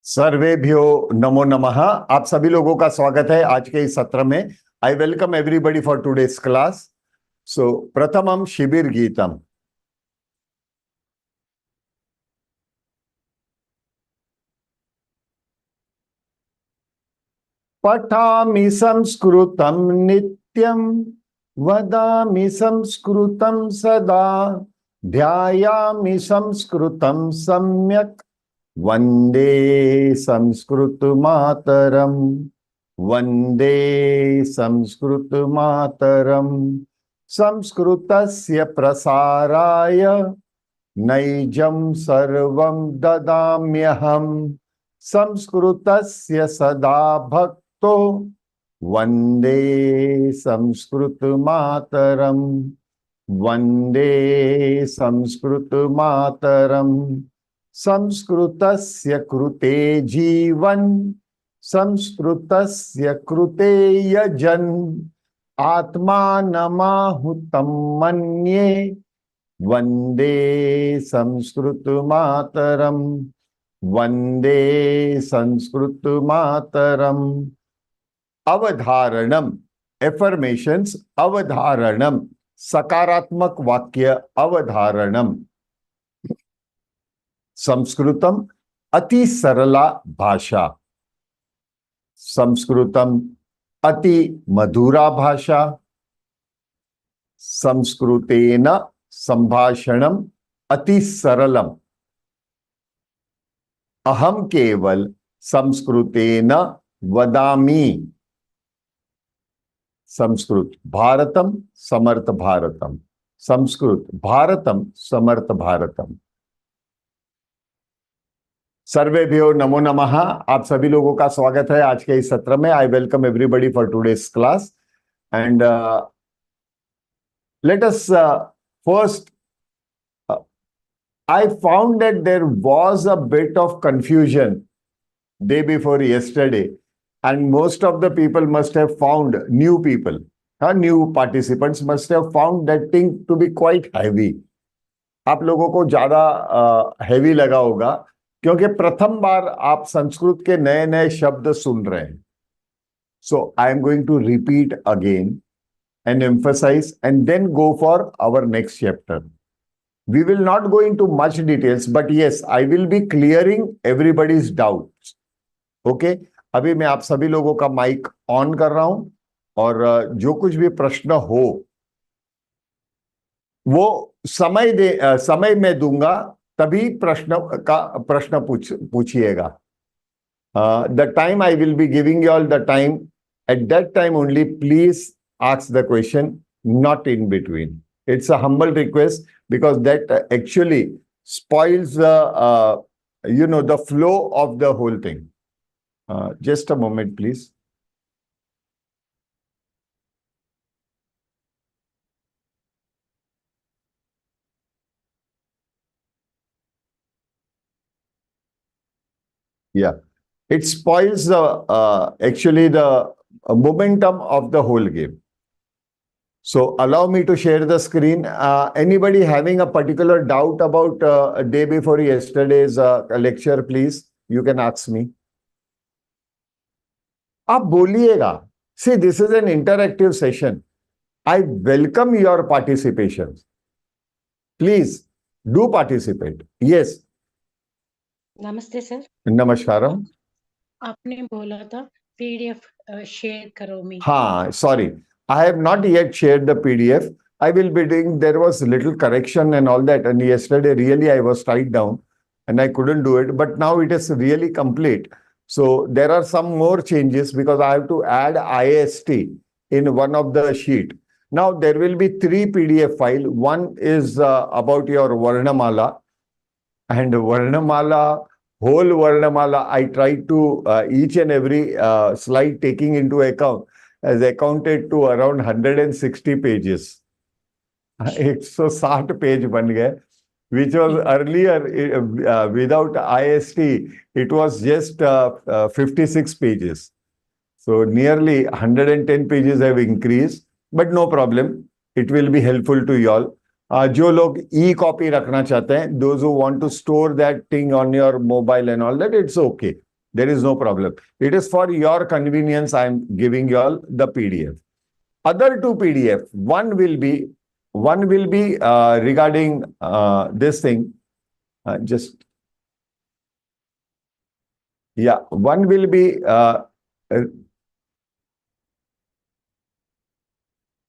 सर्वेभ्यो नमो नमः। आप सभी लोगों का स्वागत है आज के इस सत्र में। I welcome everybody for today's class. So प्रथमम शिबिर गीतम। पठामि संस्कृतं नित्यं, वदामि संस्कृतं सदा, ध्यायामि संस्कृतं सम्यक्, वंदे संस्कृत मातरम, वंदे संस्कृत मातरम। संस्कृतस्य प्रसाराय नैजं सर्वं ददाम्यहम्, संस्कृतस्य सदा भक्तो, वंदे संस्कृत मातरम, वंदे संस्कृत मातरम। संस्कृतस्य कृते जीवन, संस्कृतस्य कृते यजन, आत्मानमाहुतं मन्ये, वंदे संस्कृत मातरम, वंदे संस्कृत मातरम। अवधारणम एफर्मेशंस, अवधारणम सकारात्मक वाक्य, अवधारणम। संस्कृतम अति सरला भाषा, संस्कृतम अति मधुरा भाषा, संस्कृतेन संभाषणम अति सरलम। अहम केवल संस्कृतेन वदामि। संस्कृत भारतम समर्थ भारतम, संस्कृत भारतम समर्थ भारतम। सर्वेभ्यो नमो नमः। आप सभी लोगों का स्वागत है आज के इस सत्र में। I welcome everybody for today's class and let us first, I found that there was a bit of confusion day before yesterday, and most of the people must have found, new people, new participants must have found that thing to be quite heavy. आप लोगों को ज्यादा heavy लगा होगा क्योंकि प्रथम बार आप संस्कृत के नए नए शब्द सुन रहे हैं. So I am going to repeat again and emphasize and then go for our next chapter. We will not go into much details, but yes, I will be clearing everybody's doubts. Okay? अभी मैं आप सभी लोगों का mic on कर रहा हूं और जो कुछ भी प्रश्न हो वो समय में दूंगा, तभी प्रश्न पूछिएगा. The time I will be giving you all the time, at that time only please ask the question, not in between. It's a humble request because that actually spoils the flow of the whole thing. Just a moment, please. Yeah, it spoils actually the momentum of the whole game. So allow me to share the screen. Anybody having a particular doubt about a day before yesterday's lecture, please, you can ask me. आप बोलिएगा. See, this is an interactive session. I welcome your participation. Please do participate. Yes. नमस्ते sir. नमस्कारम. आपने बोला था PDF share करो मी. हाँ, sorry. I have not yet shared the PDF. I will be doing, there was little correction and all that. And yesterday, really, I was tied down and I couldn't do it. But now it is really complete. So there are some more changes because I have to add IST in one of the sheet. Now there will be 3 PDF files. One is about your Varnamala, and Varnamala, whole Varnamala, I tried to each and every slide taking into account has accounted to around 160 pages. 160 page बन गए, which was earlier without IST, it was just 56 pages. So nearly 110 pages have increased, but no problem. It will be helpful to you all. जो लोग e-copy रखना चाहते हैं, those who want to store that thing on your mobile and all that, it's okay. There is no problem. It is for your convenience. I am giving you all the PDF. Other two PDF. One will be regarding this thing.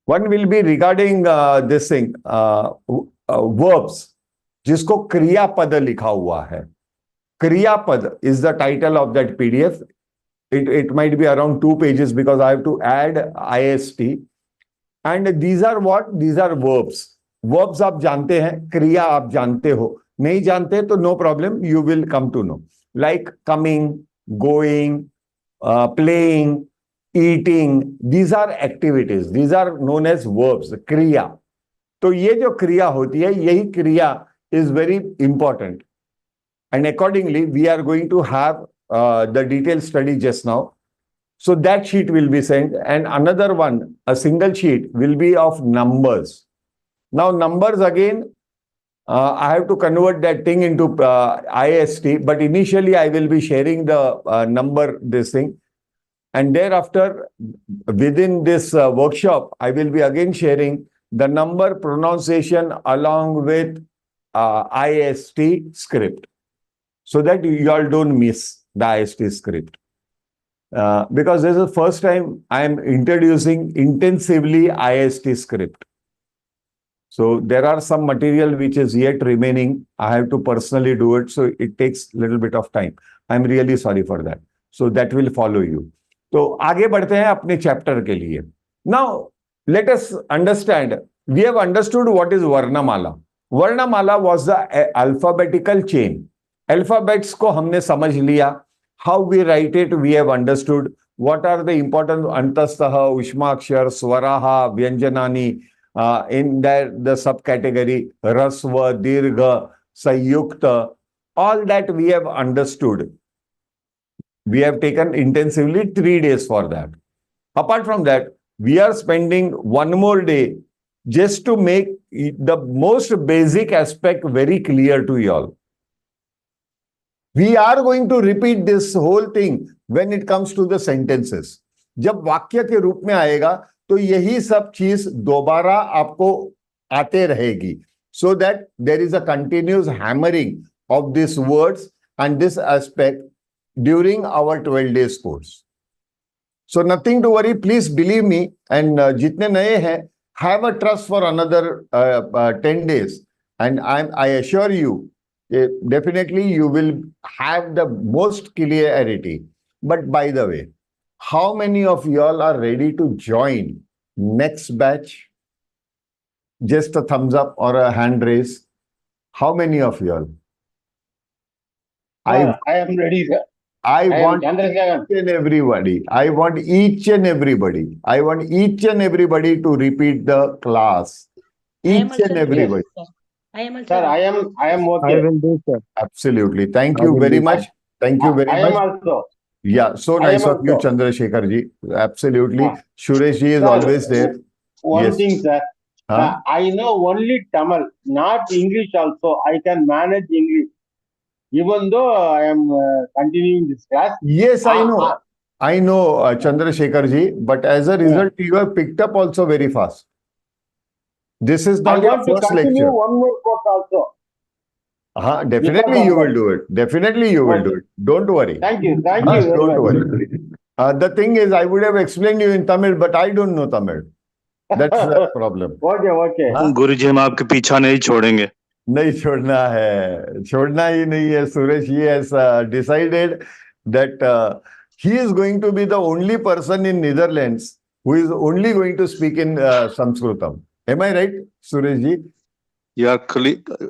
One will be regarding this thing, verbs, जिसको क्रियापद लिखा हुआ है. Kriyapad is the title of that PDF. It might be around 2 pages because I have to add IST. And these are what? These are verbs. Verbs आप जानते हैं, क्रिया आप जानते हो. नहीं जानते तो no problem, you will come to know. Like coming, going, playing, eating. These are activities. These are known as verbs, क्रिया. तो ये जो क्रिया होती है, यही क्रिया is very important. And accordingly, we are going to have the detailed study just now. So that sheet will be sent, and another one, a single sheet, will be of numbers. Now numbers again, I have to convert that thing into IST, but initially I will be sharing the number, this thing. And thereafter, within this workshop, I will be again sharing the number pronunciation along with IST script, so that you all don't miss the IST script. Because this is the first time I am introducing intensively IST script. So there are some material which is yet remaining. I have to personally do it, so it takes a little bit of time. I'm really sorry for that. So that will follow you. तो आगे बढ़ते हैं अपने chapter के लिए. Now let us understand. We have understood what is Varnamala. Varnamala was the alphabetical chain. Alphabets को हमने समझ लिया. How we write it, we have understood. What are the important antastaha, ushmakshar, swaraha, vyanjanani, in that the subcategory, rasva, dirgha, sayukta, all that we have understood. We have taken intensively 3 days for that. Apart from that, we are spending one more day just to make the most basic aspect very clear to you all. We are going to repeat this whole thing when it comes to the sentences. जब वाक्य के रूप में आएगा तो यही सब चीज दोबारा आपको आते रहेगी, so that there is a continuous hammering of these words and this aspect during our 12 days course. So nothing to worry, please believe me, and जितने नए हैं, have a trust for another 10 days, and I assure you, definitely you will have the most clarity. But by the way, how many of y'all are ready to join next batch? Just a thumbs up or a hand raise. How many of y'all? I am ready, sir. I want each and everybody. I want each and everybody. I want each and everybody to repeat the class. Each and everybody. I am also. Sir, I am okay. I will do, sir. Absolutely. Thank you very much. Thank you very I much. am also. Yeah, so I nice am of you, also. Chandrasekhar ji. Absolutely. Suresh ji is Sir, always there. One Yes. thing, sir. Huh? I know only Tamil, not English also. I can manage English. Even though I am continuing this class. Yes, I know. I know, Chandrasekhar ji. But as a result, you have picked up also very fast. This is I not your want to first continue lecture. one more course also. Definitely you will do it. Definitely you will do it. Don't worry. Thank you. Thank you very Don't much. worry. The thing is, I would have explained you in Tamil, but I don't know Tamil. That's the problem. Okay, okay. गुरुजी हम आपके पीछा नहीं छोड़ेंगे. नहीं छोड़ना है, छोड़ना ही नहीं है. Suresh, he has decided that he is going to be the only person in Netherlands who is only going to speak in Sanskrutam. Am I right, Suresh ji? You are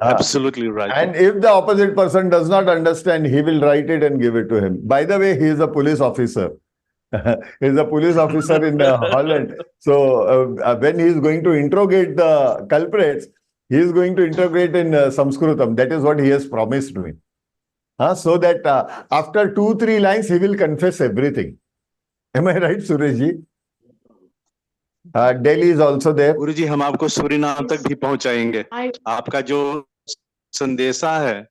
absolutely right. And if the opposite person does not understand, he will write it and give it to him. By the way, he is a police officer. He is a police officer in Holland. So when he is going to interrogate the culprits, he is going to interrogate in Sanskrutam. That is what he has promised me. So that after 2-3 lines, he will confess everything. Am I right, Suresh ji? Delhi is also there. गुरुजी हम आपको Suriname तक भी पहुंचाएंगे. आपका जो संदेशा है,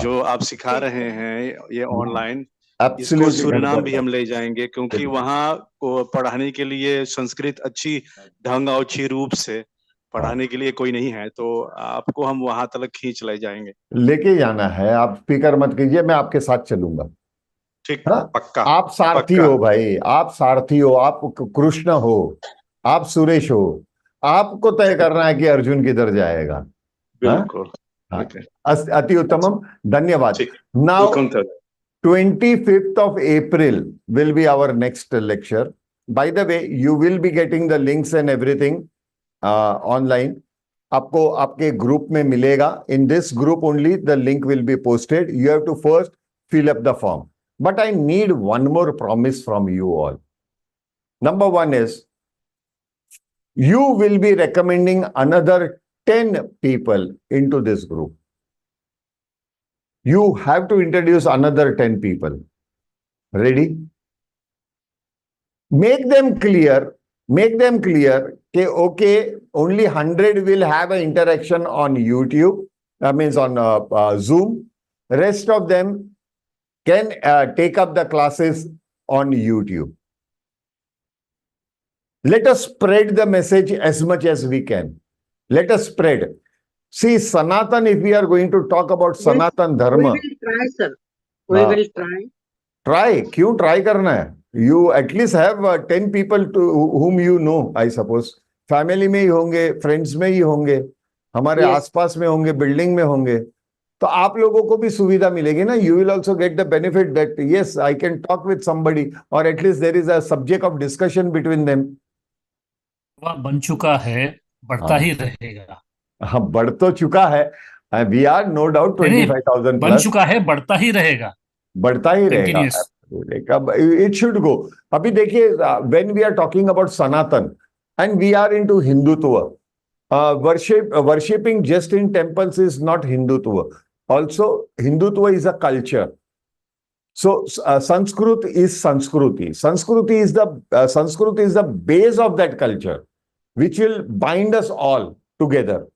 जो आप सिखा रहे हैं ये ऑनलाइन, इसको Absolutely सूरीनाम भी concur. हम ले जाएंगे, क्योंकि वहाँ को पढ़ाने के लिए संस्कृत अच्छी ढंग और अच्छी रूप से पढ़ाने के लिए कोई नहीं है, तो आपको हम वहां तक खींच ले जाएंगे। लेके जाना है, आप फिक्र मत कीजिए, मैं आपके साथ चलूंगा। ठीक, हाँ, पक्का। आप सारथी पक्का। हो भाई, आप सारथी हो, आप कृष्ण हो, आप सुरेश हो, आपको तय करना है कि अर्जुन किधर जाएगा। हाँ, बिल्कुल। हाँ, ठीक है। अति उत्तमम, धन्यवाद। ठीक। Now welcome sir. 25th of April will be our next lecture. By the way, you will be getting the links and everything online. आपको आपके ग्रुप में मिलेगा. In this group only the link will be posted. You have to first fill up the form. But I need one more promise from you all. Number one is, you will be recommending another 10 people into this group. You have to introduce another 10 people. Ready? Make them clear that okay, only 100 will have an interaction on YouTube, that means on Zoom. Rest of them can take up the classes on YouTube. Let us spread the message as much as we can. Let us spread. See, Sanatan, if we are going to talk about Sanatan Dharma. We will try, sir. We will try. Try. क्यों try करना है? You at least have 10 people to whom you know, I suppose. Family में ही होंगे, friends में ही होंगे, हमारे Yes. आसपास में होंगे, बिल्डिंग में होंगे. तो आप लोगों को भी सुविधा मिलेगी ना. You will also get the benefit that yes, I can talk with somebody, or at least there is a subject of discussion between them. वह बन चुका है, बढ़ता ही रहेगा. हाँ, बढ़ तो चुका है. We are no doubt 25,000 बन plus. चुका है, बढ़ता ही रहेगा. बढ़ता ही रहेगा. Continuous. It should go. अभी देखिए, when we are talking about Sanatan and we are into Hindutva, worshipping just in temples is not Hindutva. Also, Hindutva is a culture. So Sanskrit is Sanskruti. Sanskrit is the base of that culture, which will bind us all together,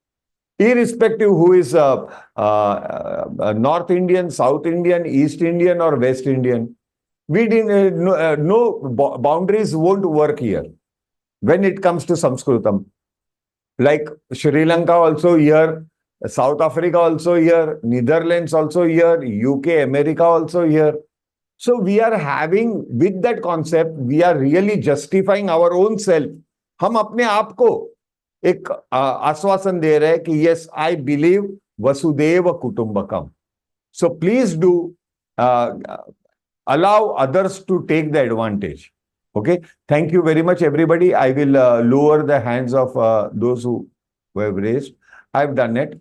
irrespective who is North Indian, South Indian, East Indian, or West Indian. We didn't no boundaries won't work here when it comes to Sanskritam. Like Sri Lanka also here, South Africa also here, Netherlands also here, UK, America also here. So we are having, with that concept, we are really justifying our own self. हम अपने आप को एक आश्वासन दे रहे हैं कि yes, I believe Vasudeva Kutumbakam. So please do allow others to take the advantage. Okay. Thank you very much, everybody. I will lower the hands of those who have raised. I've done it.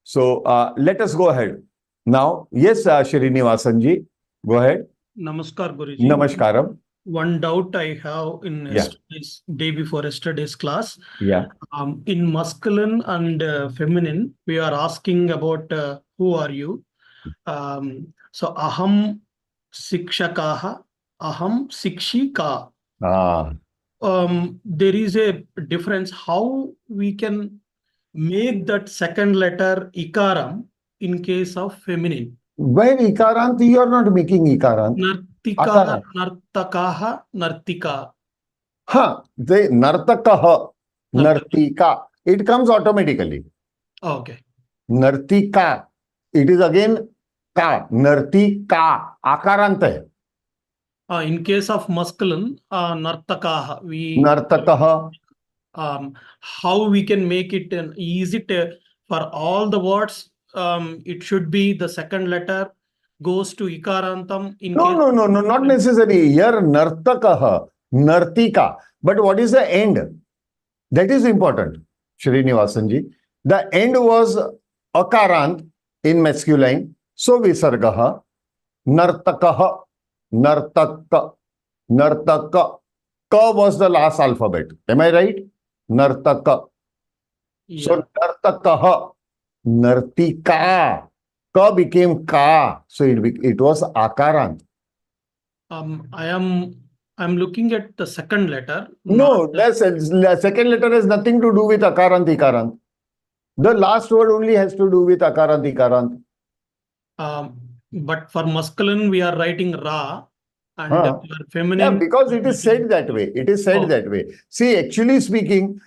So let us go ahead. Now, yes, Srinivasan ji, go ahead. Namaskar, Guruji. Namaskaram. One doubt I have in yesterday's, day before yesterday's class. Yeah. In masculine and feminine, we are asking about who are you. So aham sikshakaha, aham sikshika. There is a difference how we can make that second letter ikaram in case of feminine. Where ikarant, you are not making ikarant. Nartika, nartakaha, nartika. Huh, the nartakaha, nartika. It comes automatically. Okay. Nartika. It is again ka. Nartika. Akarant hai. In case of masculine, nartakaha. Nartakaha. How we can make it easy for all the words? It should be the second letter goes to ikarantam. No, not necessary. Here, nartakaha, nartika. But what is the end? That is important, Srinivasan ji. The end was akarant in masculine. So visargaha, nartakaha, nartaka, nartaka. Ka was the last alphabet. Am I right? Nartaka. Yeah. So nartakaha, nartika. Ka became ka. So it was akarant. I'm looking at the second letter. No, the second letter has nothing to do with akarant, ikarant. The last word only has to do with akarant, ikarant. But for masculine, we are writing Ra, and Huh. for Yeah, feminine, because it is said that way. It is said Oh. that way. See, actually speaking,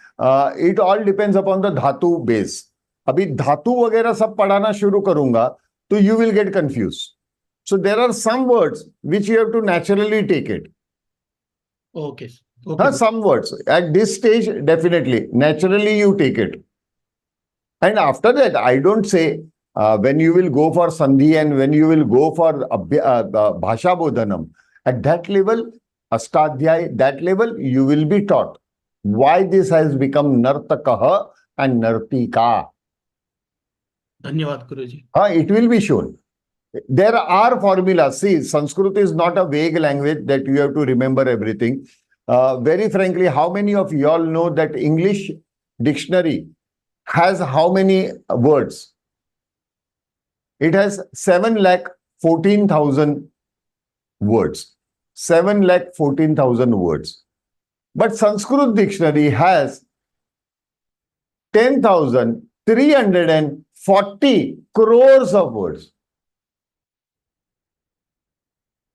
it all depends upon the dhatu base. अभी धातु वगैरह सब पढ़ाना शुरू करूंगा तो you will get confused. So there are some words which you have to naturally take it. Okay. Okay. Some words at this stage, definitely, naturally you take it. And after that, I don't say when you will go for Sandhi and when you will go for Bhasha Bodhanam, at that level, Astadhyay, that level, you will be taught why this has become Nartakaha and Nartika. Dhanyavad, Guruji. It will be shown. There are formulas. See, Sanskrit is not a vague language that you have to remember everything. Very frankly, how many of you all know that English dictionary has how many words? It has 7,14,000 words. 7,14,000 words. But Sanskrit dictionary has 10,340 crores of words.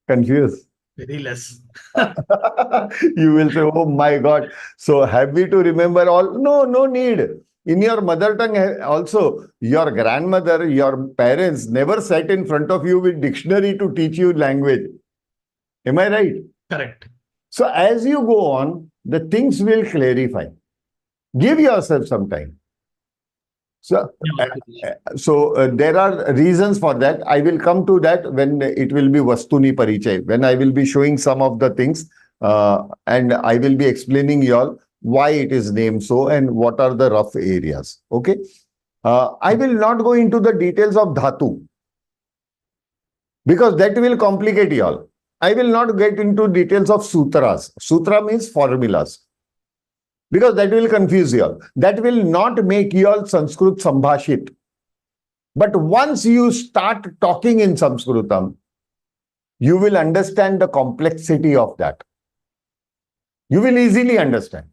Confused? Very less. You will say, oh my God. So have we to remember all? No, no need. In your mother tongue also, your grandmother, your parents never sat in front of you with dictionary to teach you language. Am I right? Correct. So as you go on, the things will clarify. Give yourself some time. So, there are reasons for that. I will come to that when it will be Vastuni Parichay, when I will be showing some of the things and I will be explaining you all why it is named so and what are the rough areas. Okay. I will not go into the details of Dhatu because that will complicate you all. I will not get into details of Sutras. Sutra means formulas. Because that will confuse you all. That will not make you all Sanskrit Sambhashit. But once you start talking in Sanskritam, you will understand the complexity of that. You will easily understand.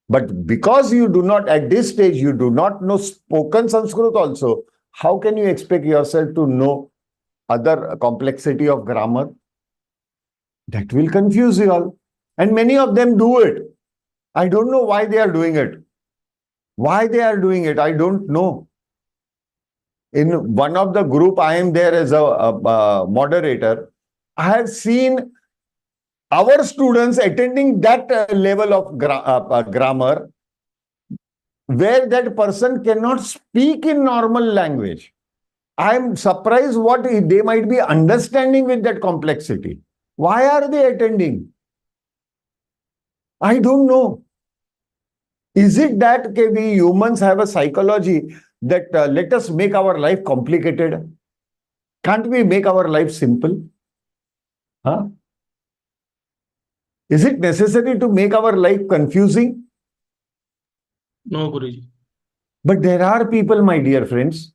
But because you do not, at this stage, you do not know spoken Sanskrit also, how can you expect yourself to know other complexity of grammar? That will confuse you all. And many of them do it. I don't know why they are doing it. Why they are doing it, I don't know. In one of the group, I am there as a moderator. I have seen our students attending that level of grammar where that person cannot speak in normal language. I am surprised what they might be understanding with that complexity. Why are they attending? I don't know. Is it that we humans have a psychology that let us make our life complicated? Can't we make our life simple? Huh? Is it necessary to make our life confusing? No, Guruji. But there are people, my dear friends,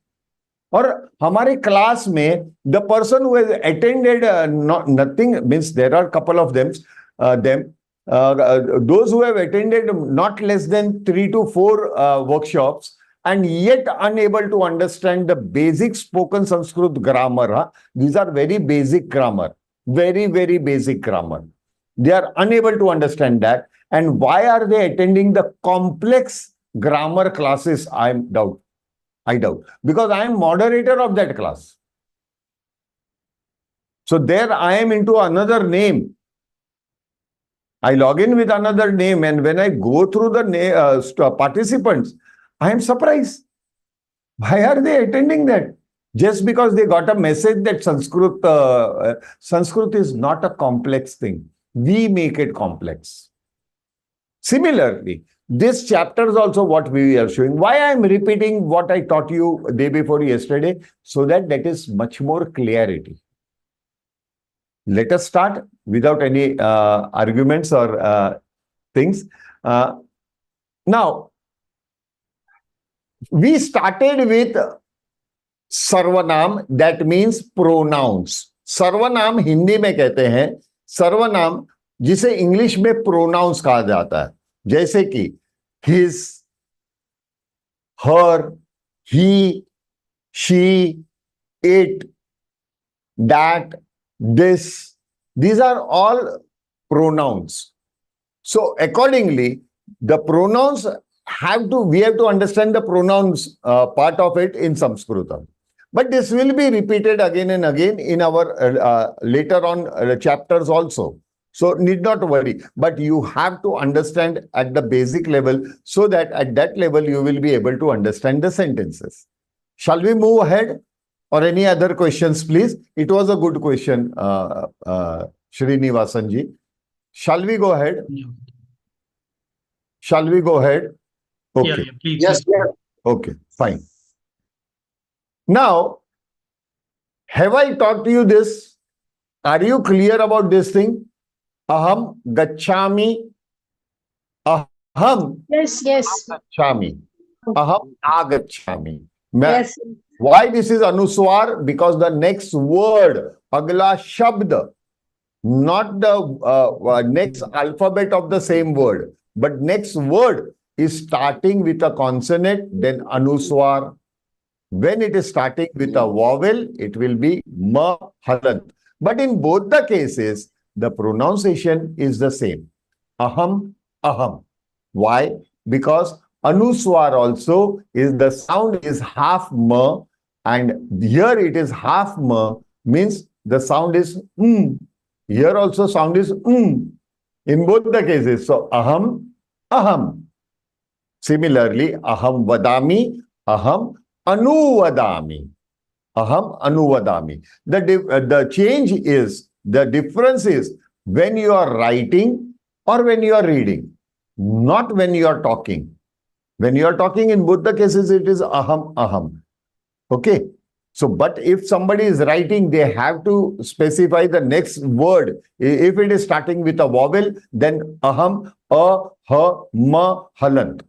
or हमारे class में the person who has attended nothing, means there are a couple of them, those who have attended not less than 3 to 4 workshops and yet unable to understand the basic spoken Sanskrit grammar. These are very basic grammar, very, very basic grammar. They are unable to understand that. And why are they attending the complex grammar classes? I doubt. Because I am moderator of that class. So there I am into another name. I log in with another name, and when I go through the participants, I am surprised. Why are they attending that? Just because they got a message that Sanskrit is not a complex thing. We make it complex. Similarly, this chapter is also what we are showing. Why I am repeating what I taught you day before yesterday, so that is much more clarity. Let us start without any arguments or things. Now, we started with सर्वनाम, that means pronouns. सर्वनाम हिंदी में कहते हैं सर्वनाम, जिसे English में pronounce कहा जाता है, जैसे कि his, her, he, she, it, that, this. These are all pronouns. So accordingly, the pronouns we have to understand the pronouns part of it in Sanskritam. But this will be repeated again and again in our later on chapters also. So need not worry. But you have to understand at the basic level so that at that level you will be able to understand the sentences. Shall we move ahead? Or any other questions, please? It was a good question, Srinivasan ji. Shall we go ahead? Shall we go ahead? Okay. Yeah, please. Yes, yes. Okay, fine. Now, have I taught you this? Are you clear about this thing? Aham gacchami. Aham Yes, yes. gacchami. Aham agacchami. Yes. Why this is anuswar? Because the next word, agla shabd, not the next alphabet of the same word, but next word is starting with a consonant, then anuswar. When it is starting with a vowel, it will be ma halant. But in both the cases, the pronunciation is the same. Aham, aham. Why? Because anuswar also is the sound is half ma, and here it is half ma, means the sound is Here also sound is in both the cases. So aham, aham. Similarly, aham vadami, aham anuvadami. Aham anuvadami. The change is, the difference is when you are writing or when you are reading, not when you are talking. When you are talking, in both the cases, it is aham, aham. Okay. So, but if somebody is writing, they have to specify the next word. If it is starting with a vowel, then aham, ha, ma, halant.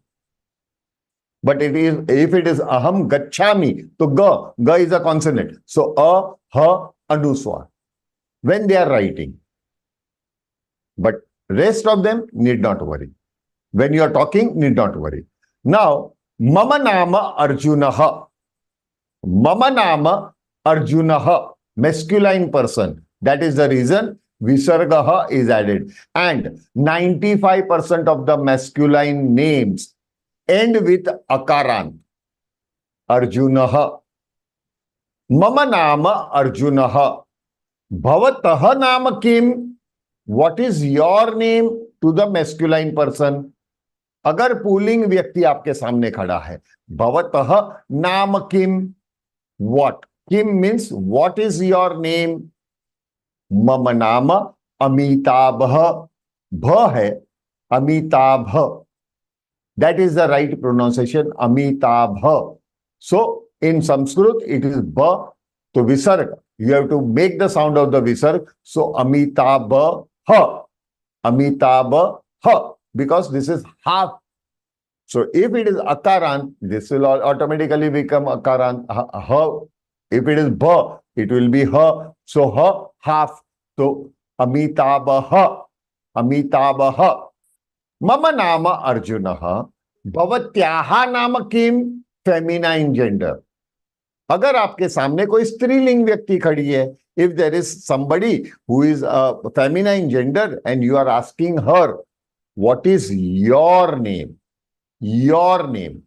But if it is aham gacchami, so ga is a consonant. So ha, anuswar. When they are writing. But rest of them need not worry. When you are talking, need not worry. Now, mama nama Arjunaha. Mama nama Arjunaha. Masculine person. That is the reason Visargaha is added. And 95% of the masculine names end with Akarant. Arjunaha. Mama nama Arjunaha. Bhavataha nama kim. What is your name to the masculine person? अगर pulling व्यक्ति आपके सामने खड़ा है, भवतः नाम किम, what? Kim means what is your name? मम नाम अमिताभः, भ है Amitabh. That is the right pronunciation, Amitabha. So in Sanskrit it is ba. So visarg, you have to make the sound of the visarg. So Amitabha, Amitabha, because this is half. So if it is akarant, this will automatically become akarant, ha. If it is ba, it will be ha. So ha, half. So Amitabha, Amitabha. Mama nama Arjunaha. Bhavatyaha nama kim, feminine gender. अगर आपके सामने कोई स्त्रीलिंग व्यक्ति खड़ी है, if there is somebody who is a feminine gender and you are asking her, what is your name? Your name.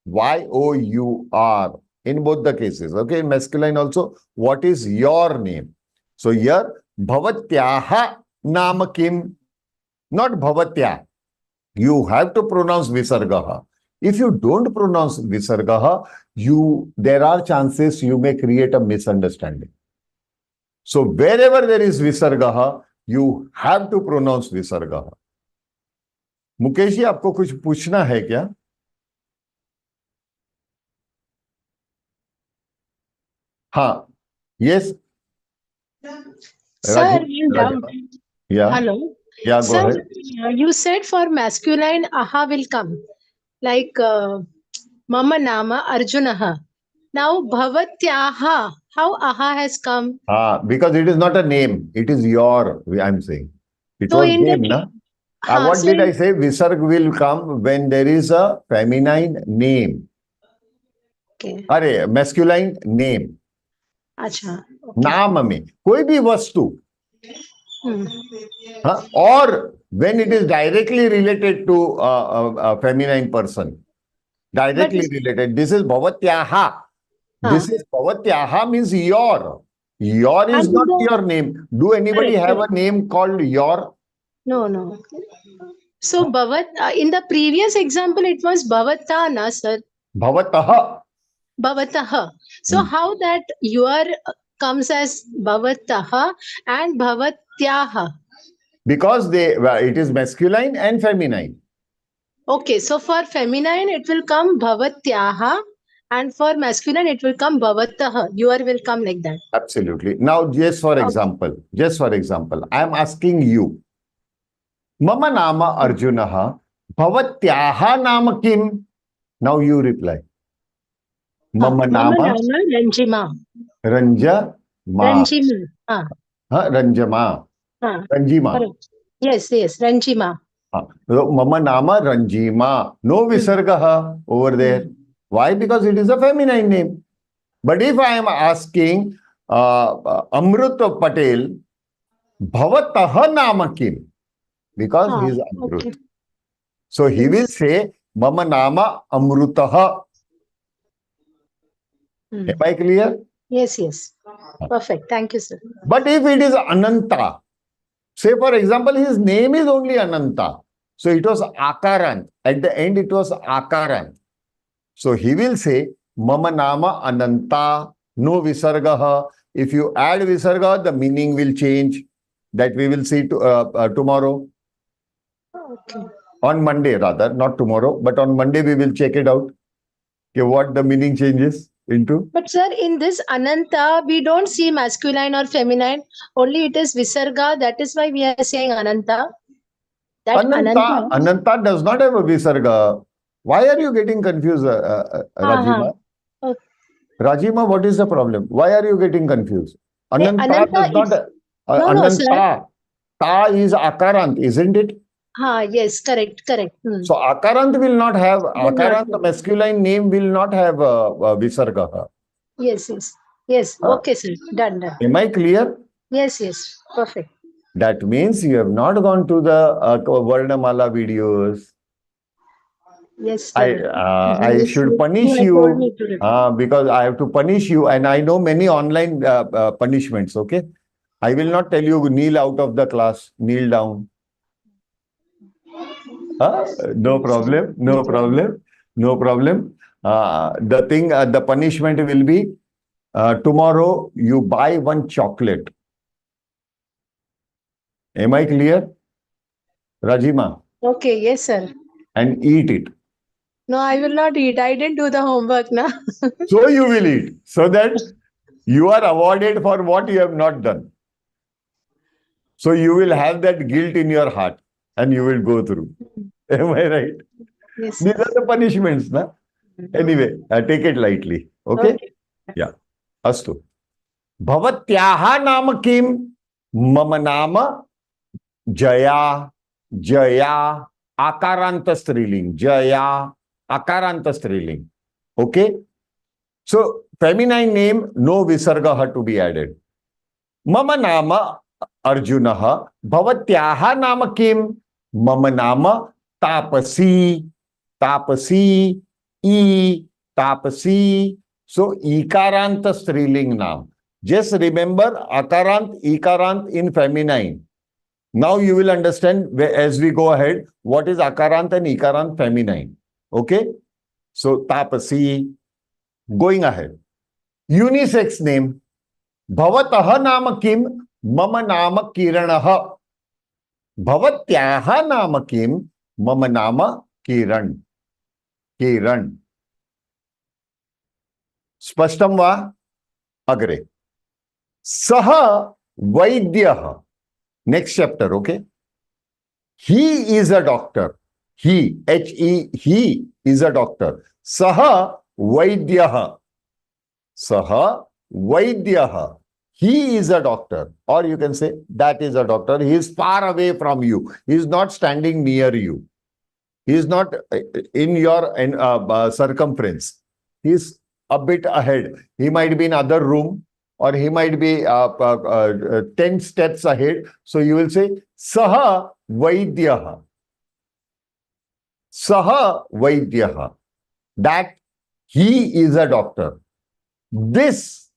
Y-O-U-R. In both the cases. Okay, in masculine also, what is your name? So here, Bhavatyaha nama kim, not Bhavatya. You have to pronounce Visargaha. If you don't pronounce Visargaha, there are chances you may create a misunderstanding. So wherever there is Visargaha, you have to pronounce Visargaha. Mukesh ji, आपको कुछ पूछना है क्या? हाँ, yes. Sir, in doubt. Yeah. Hello. Yeah, go Sir, ahead. you said for masculine, aha will come. Like mama nama Arjunaha. Now bhavatyaha, how aha has come? Because it is not a name. It is your, I'm saying. It So was in name, the na? What so did I say? Visarg will come when there is a feminine name. Okay. Masculine name. Acha. नाम में कोई भी वस्तु, or when it is directly related to a feminine person, directly related. This is bhavatyaha. This is bhavatyaha means your. Your is not your name. Do anybody have a name called your? No, no. So Bhavat, in the previous example, it was Bhavata, na sir? Bhavataha. Bhavataha. So how that your comes as Bhavataha and Bhavatyaha? Because it is masculine and feminine. Okay, so for feminine it will come Bhavatyaha, and for masculine it will come Bhavataha. Your will come like that. Absolutely. Now, just for example, I am asking you. Mama nama Arjunaha, Bhavatyaha nama kim? Now you reply. Mama nama Ranjima. Ranjama. Ranjima. Ranjama. Ranjima. Correct. Yes, Ranjima. So, Mama nama Ranjima. No visargaha over there. Why? Because it is a feminine name. But if I am asking Amrut Patel, Bhavataha nama kim? Because he is Amrut. Okay. So he will say, Mama nama Amrutaha. Am I clear? Yes. Perfect. Thank you, sir. But if it is Ananta, say for example, his name is only Ananta. So it was Akarant. At the end, it was Akarant. So he will say, Mama nama Ananta, no Visargaha. If you add Visarga, the meaning will change. That we will see tomorrow. Okay. On Monday, rather, not tomorrow, but on Monday we will check it out. Okay, what the meaning changes into. But sir, in this Ananta, we don't see masculine or feminine. Only it is Visarga. That is why we are saying Ananta. That Ananta does not have a Visarga. Why are you getting confused, Rajima? Okay. Rajima, what is the problem? Why are you getting confused? Ananta does not. Ananta. Ta is Akarant, isn't it? Yes, correct. So Akarant will not have, the masculine name will not have Visarga. Yes. Okay, sir. Done. Am I clear? Yes. Perfect. That means you have not gone to the Varnamala videos. Yes, I should punish you because I have to punish you, and I know many online punishments. Okay, I will not tell you kneel out of the class, kneel down. No problem. The punishment will be tomorrow you buy one chocolate. Am I clear, Rajima? Okay, yes, sir. And eat it. No, I will not eat. I didn't do the homework now. So you will eat, so that you are awarded for what you have not done. So you will have that guilt in your heart and you will go through. Am I right? Yes. These are the punishments, na? Anyway, take it lightly. Okay? Yeah. Astu. Bhavatyaha nama kim? Mama nama Jaya. Jaya. Akaranta striling. Jaya. Akaranta striling. Okay? So, feminine name, no visarga had to be added. Mama nama Arjunaha. Bhavatyaha nama kim? Mama nama Tapasi. Tapasi. Tapasi. So, Ikaranta striling now. Just remember Akarant, Ikarant in feminine. Now you will understand as we go ahead what is Akarant and Ikarant feminine. Okay? So, Tapasi. Going ahead. Unisex name. Bhavataha nama kim? Mama nama Kiranaha. Bhavatyaha nama kim? Mama nama Kiran. Kiran. Spashtam va agre. Saha Vaidyaha. Next chapter, okay? He is a doctor. He, H-E, he is a doctor. Saha Vaidyaha. Saha Vaidyaha. He is a doctor. Or you can say that is a doctor. He is far away from you. He is not standing near you. He is not in your circumference. He is a bit ahead. He might be in other room or he might be 10 steps ahead. So you will say Saha Vaidyaha. Saha Vaidyaha. That he is a doctor. This,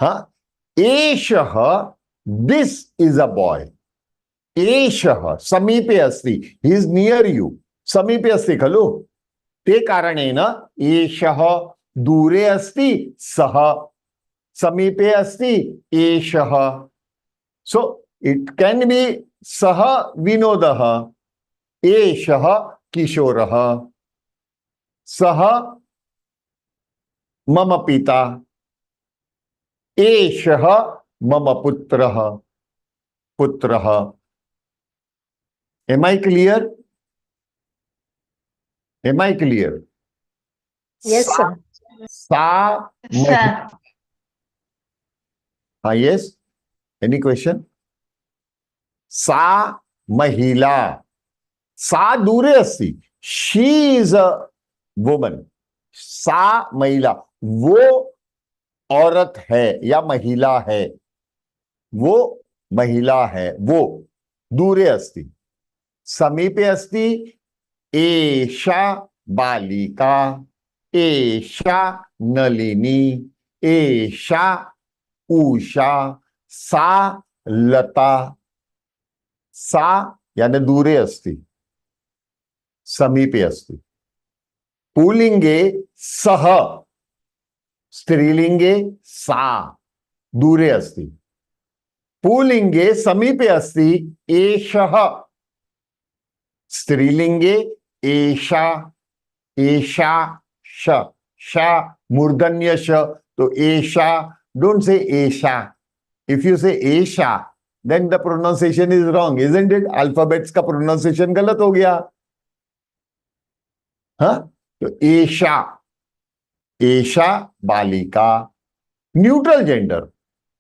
Eshaha, this is a boy. Eshaha, Samipe asti. He is near you. Samipe asti khalu. Te karanena Eshaha dure asti saha. Samipe asti Eshaha. So it can be Saha Vinodaha. Eshaha Kishoraha. Saha Mama Pita. Eshaha Mama Putraha. Putraha. Am I clear? Am I clear? Yes, sir. Sa. Sir. Yes. Any question? Sa Mahila. Sa dure asti. She is a woman. Sa Mahila. वो औरत है या महिला है. वो महिला है. वो दूरे अस्ति. समीपे अस्ति. एषा बालिका. एषा नलिनी. एषा उषा. सा लता. सा यानी दूरे अस्ति. समीपे अस्ति. पुल्लिंगे सह. स्त्रीलिंगे सा. दूरे अस्ति. पुल्लिंगे समीपे अस्ति. एषः. स्त्रीलिंगे एषा. एषा श. शा मूर्धन्य श. तो एषा. Don't say एषा. If you say एषा, then the pronunciation is wrong, isn't it? Alphabets का pronunciation गलत हो गया. तो एषा. एषा बालिका. Neutral gender.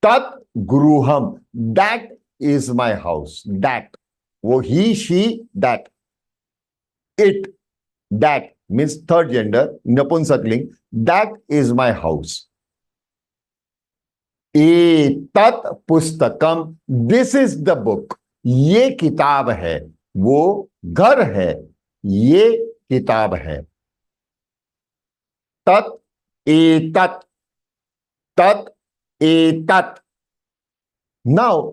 तत् गृहम. That is my house. That. वो he, she, that. It. That means third gender. नपुंसकलिंग. That is my house. एतत् पुस्तकम. This is the book. ये किताब है. वो घर है. ये किताब है. तत् एतत्. तत् एतत्. नाउ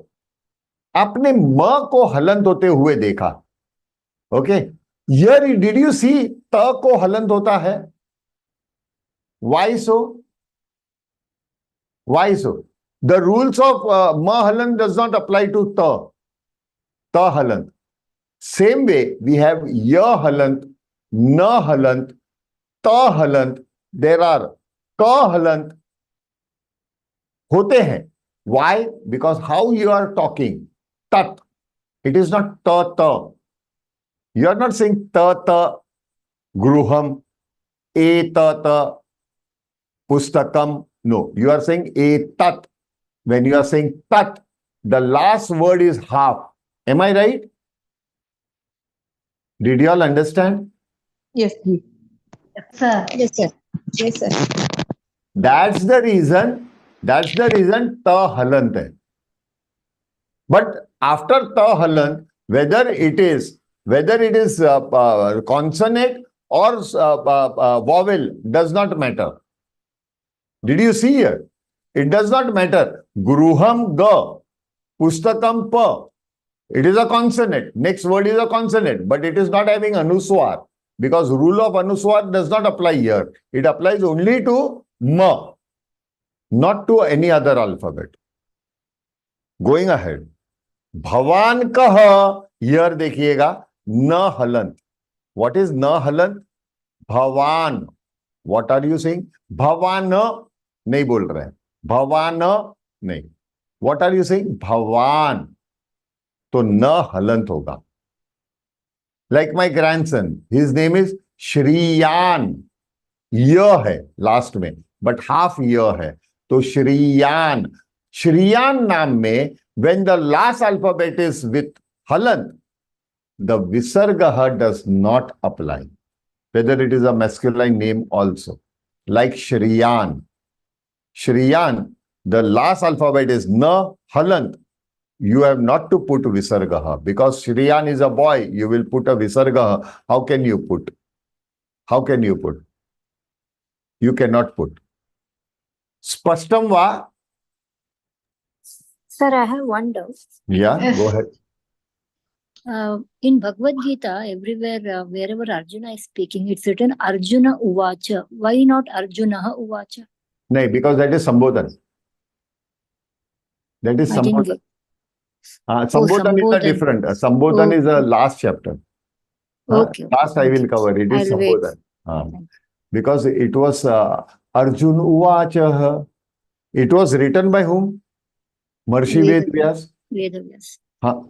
आपने म को हलंत होते हुए देखा. Okay. Here did you see त को हलंत होता है. Why so? Why so? The rules of ma halant does not apply to ta. Ta halant. Same way, we have ya halant, na halant, ta halant. There are ka halant. Hote hain. Why? Because how you are talking. Tat. It is not ta ta. You are not saying ta ta gruham, e ta ta pustakam. No, you are saying etat. When you are saying tat, the last word is half. Am I right? Did you all understand? Yes, sir. Yes, sir. Yes, sir. That's the reason ta halant hai. But after ta halant, whether it is consonant or vowel does not matter. Did you see here? It does not matter. Gruham ga, pustakam pa. It is a consonant. Next word is a consonant, but it is not having anuswar, because rule of anuswar does not apply here. It applies only to ma, not to any other alphabet. Going ahead. Bhavan kaha. Here देखिएगा na halant. What is na halant? Bhavan. What are you saying? Bhavana. नहीं बोल रहे हैं. भवाना नहीं. What are you saying? भवान. तो न हलंत होगा. Like my grandson, his name is श्रीयान. य है लास्ट में, but half य है, तो श्रीयान. श्रीयान नाम में when the last alphabet is with halant, the visarga does not apply, whether it is a masculine name also. Like Shriyan. Shriyan, The last alphabet is na, halant. You have not to put visargaha because Shriyan is a boy. You will put a visargaha. How can you put? How can you put? You cannot put. Spashtam va? Sir, I have one doubt. Yeah, Yes. go ahead. In Bhagavad Gita, everywhere, wherever Arjuna is speaking, it's written Arjuna Uvacha. Why not Arjuna Uvacha? No, because that is Sambodhan. That is I didn't Sambodhan. get. Sambodhan is a Sambodhan. different. Sambodhan is a Okay. last chapter. Okay. Last I Thank will you. cover. It is I'll wait. Sambodhan. Because it was Arjun Uvacha. It was written by whom? Maharishi Vedvyas. Vedavyas.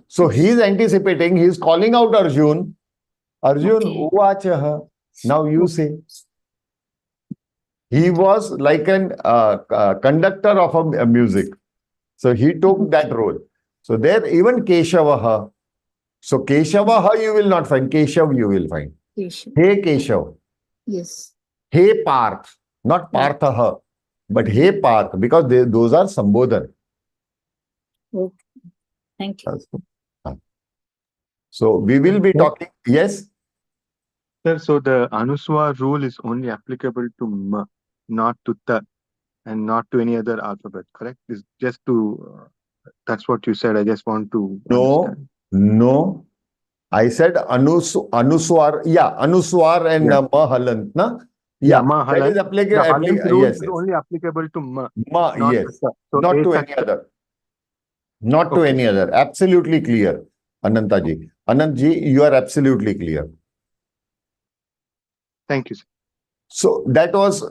So he is anticipating, he is calling out Arjun. Arjun Okay. Uvacha. Now you say. He was like an conductor of a music. So he took that role. So there even Keshavaha. So Keshavaha you will not find. Keshav you will find. Keshav. Hey Keshav. Yes. Hey Parth. Not Parthaha. But Hey Parth. Because those are Sambodhan. Okay. Thank you. So we will be talking. Yes. Sir, so the Anuswar rule is only applicable to M, not to Ta, and not to any other alphabet, correct? It's just to, that's what you said. I just want to understand. No. I said Anuswar. Yeah, Anuswar and Mahalant. Na? Yeah, Mahalant. that is applicable. The Halant rule Yes, is yes. only applicable to M, Ma, not yes. to Ta. So Not to Ekha- any other. Not to any other. Absolutely clear. Anantaji. Anantji, you are absolutely clear. Thank you, sir. So that was,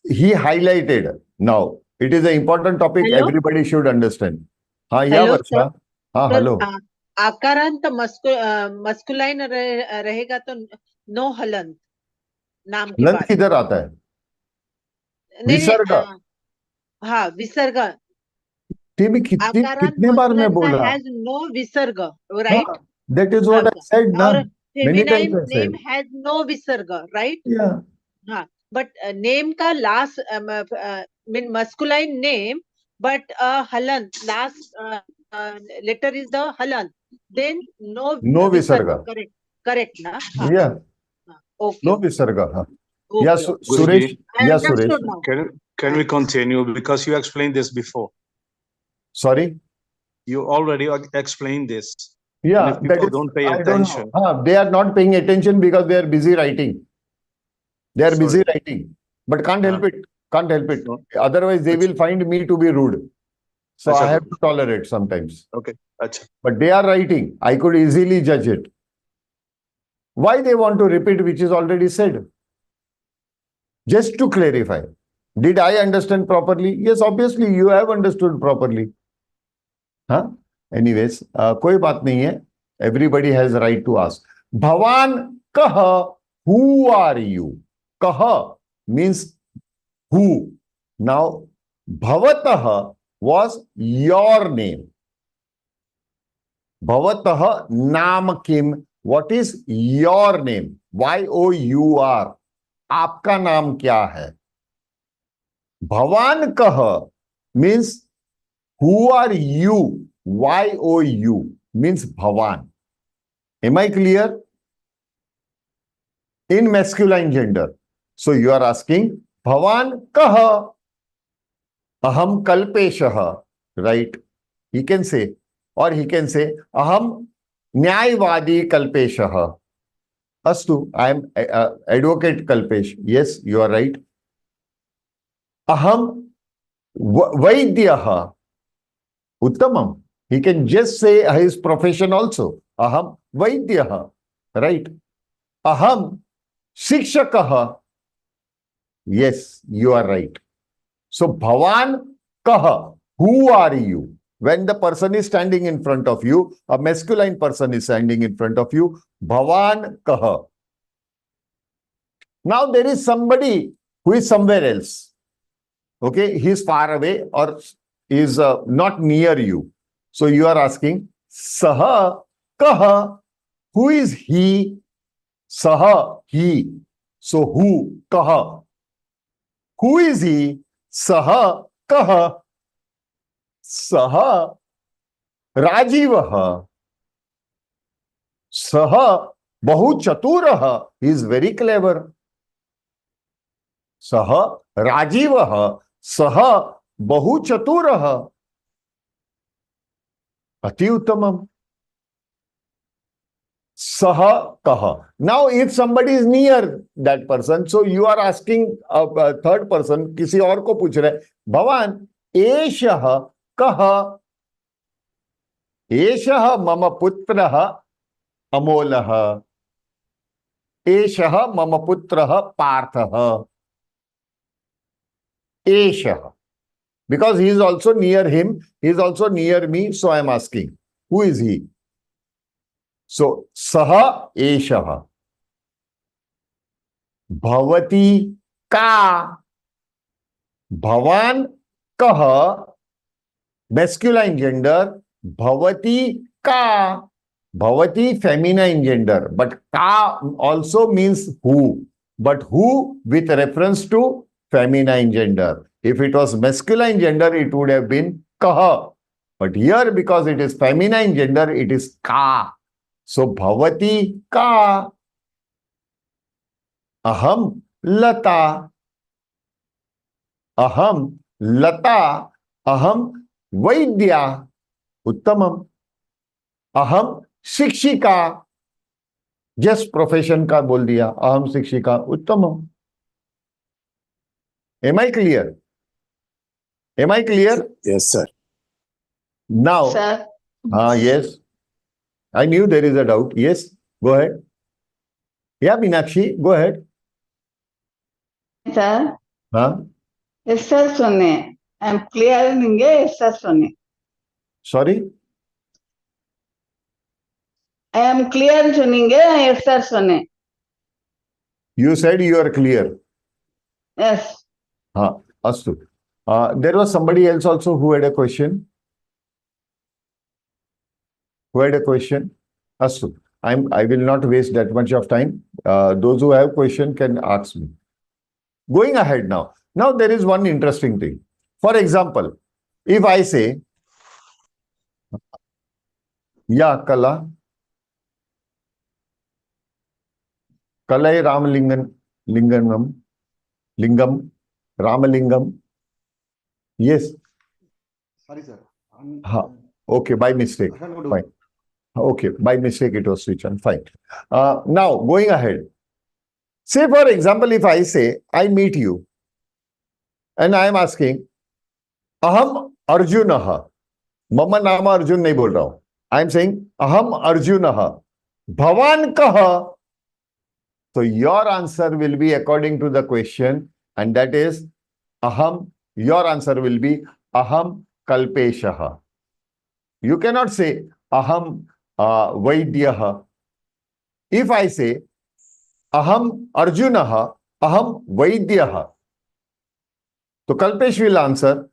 he highlighted. Now, it is an important topic. Hello? Everybody should understand. Yeah, Hello, Varsha. Sir Hello. आकारांत masculine रहेगा तो no हलंत नाम के हलंत बाद किधर आता है? नहीं विसर्ग। हाँ विसर्ग कितने बार मैं बोला? हैज नो विसर्ग right That is what I said na. और Many times feminine I said. Name has no विसर्ग राइट Yeah. हाँ बट नेम का last mean masculine name but हलंत last letter is the halant, then no visarga. Correct na? Yeah. Okay. No visarga. Okay. Yeah, Suresh. Guruji, I Yeah, understood Suresh. now. Can we continue because you explained this before? Sorry. You already explained this. Yeah, And if people don't pay attention. They are not paying attention because they are busy writing. They are busy writing, but can't help it. Can't help it. Otherwise, they will find me to be rude. So I have to tolerate sometimes. Okay. Achha. But they are writing. I could easily judge it. Why they want to repeat which is already said? Just to clarify. Did I understand properly? Yes, obviously you have understood properly. Huh? Anyways, koi baat nahi hai. Everybody has a right to ask. Bhavan kaha, who are you? Kaha means who. Now, bhavatah was your name. Bhavatah naam kim. What is your name? Y-O-U-R. आपका नाम क्या है? भवान कह means who are you? Y-O-U means Bhavan. Am I clear? In masculine gender. So you are asking Bhavan kah aham kalpeshah, right? He can say, or he can say aham nyayvadi kalpeshah. Astu, I am advocate Kalpesh. Yes, you are right. Aham Vaidyaha. Uttamam. He can just say his profession also. Aham Vaidyaha. Right. Aham Shikshakaha. Yes, you are right. So Bhavan Kaha. Who are you? When the person is standing in front of you, a masculine person is standing in front of you, Bhavan Kaha. Now there is somebody who is somewhere else. Okay, he is far away or is not near you. So you are asking, Saha Kaha. Who is he? Saha, he. So who? Kaha. Who is he? Saha Kaha. Saha Rajivah. Saha Bahu Chaturah. He is very clever. Saha Rajivah. Saha Bahu Chaturah. Ati Uttamam. Saha Kaha. Now, if somebody is near that person, so you are asking a third person, किसी और को पूछ रहे, भवान एषः कः? एषः मम पुत्रः अमोलः. एषः मम पुत्रः पार्थः. एषः. Because he is also near him, he is also near me, so I am asking, who is he? So, saha eshaha. Bhavati ka. Bhavan kaha. Masculine gender. Bhavati ka. Bhavati feminine gender. But ka also means who. But who with reference to feminine gender. If it was masculine gender, it would have been kaha. But here, because it is feminine gender, it is ka. So, bhavati ka. Aham lata. Aham lata. Aham vaidya. Uttamam. Aham shikshika. Just profession ka bol diya. Aham shikshika. Uttamam. Am I clear? Am I clear? Yes, sir. Now, Sir. yes. I knew there is a doubt. Yes, go ahead. Yeah, Meenakshi, go ahead. Sir. Huh? Yes, sir, Sonne. I'm clear ninge, yes, sir, Sonne. Sorry? I am clear ninge, yes, sir, Sonne. You said you are clear. Yes. Astu. There was somebody else also who had a question. Who had a question? Astu. I will not waste that much of time. Those who have question can ask me. Going ahead now. Now there is one interesting thing. For example, if I say, Ya Kala, Kalai Lingam, Ramalingam. Yes. Sorry, sir. Okay, by mistake. Fine. Okay, by mistake it was switched on. Fine. Now, going ahead. Say, for example, if I say, I meet you, and I am asking, Aham Arjunaha. Mama Nama Arjun nahi bol raha hu. I am saying, Aham Arjunaha. Bhavan kaha. So, your answer will be according to the question, and that is, Aham, your answer will be, Aham Kalpeshaha. You cannot say, Aham Vaidyaha. If I say, Aham Arjunaha, Aham Vaidyaha. So Kalpesh will answer,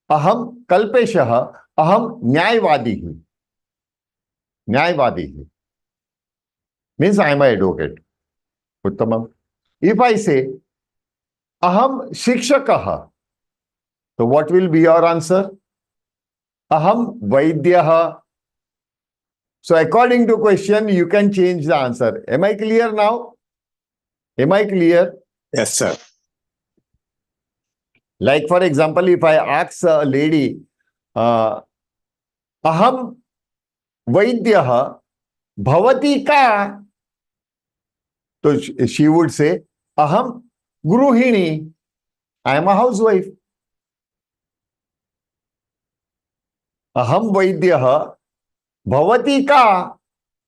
Aham Kalpeshaha, Aham Nyayvadihi. Nyayvadihi. Means I am an advocate. Uttamam. If I say, Aham Shikshakaha. So what will be your answer? Aham Vaidyaha. So according to question, you can change the answer. Am I clear now? Am I clear? Yes, sir. Like for example, if I ask a lady, Aham Vaidyaha Bhavati ka? So she would say, Aham Gruhini. I am a housewife. Aham Vaidyaha Bhavati ka?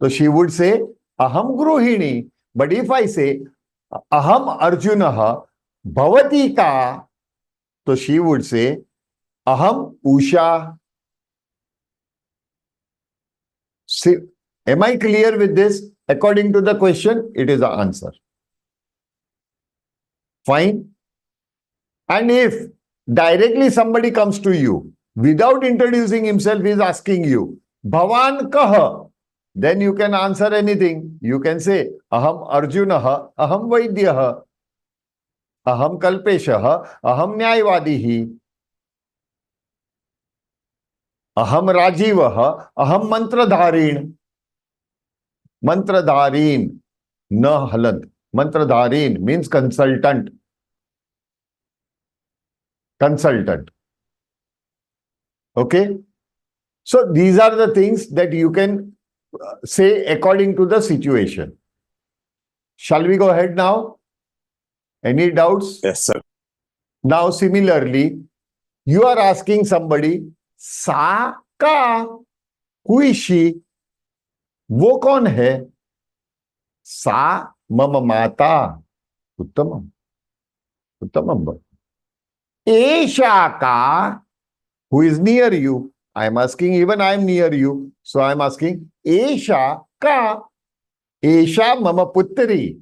So she would say, Aham Gruhini. But if I say, Aham Arjunaha Bhavati ka? So she would say, Aham Usha. See, am I clear with this? According to the question, it is the answer. Fine. And if directly somebody comes to you, without introducing himself, he is asking you, Bhavan kaha? Then you can answer anything. You can say, Aham Arjunaha, Aham Vaidyaha, Aham Kalpeshaha, Aham Nyayvadihi. Aham Rajivah, Aham Mantradharin. Mantradharin, na halant. Mantradharin means consultant. Consultant. Okay? So these are the things that you can say according to the situation. Shall we go ahead now? Any doubts? Yes, sir. Now, similarly, you are asking somebody, Sa ka, who is she? वो कौन है? सा मम माता. उत्तमम. Uttamam. Esha ka, who is near you? I am asking, even I am near you. So I am asking, Esha ka. Esha mama putri.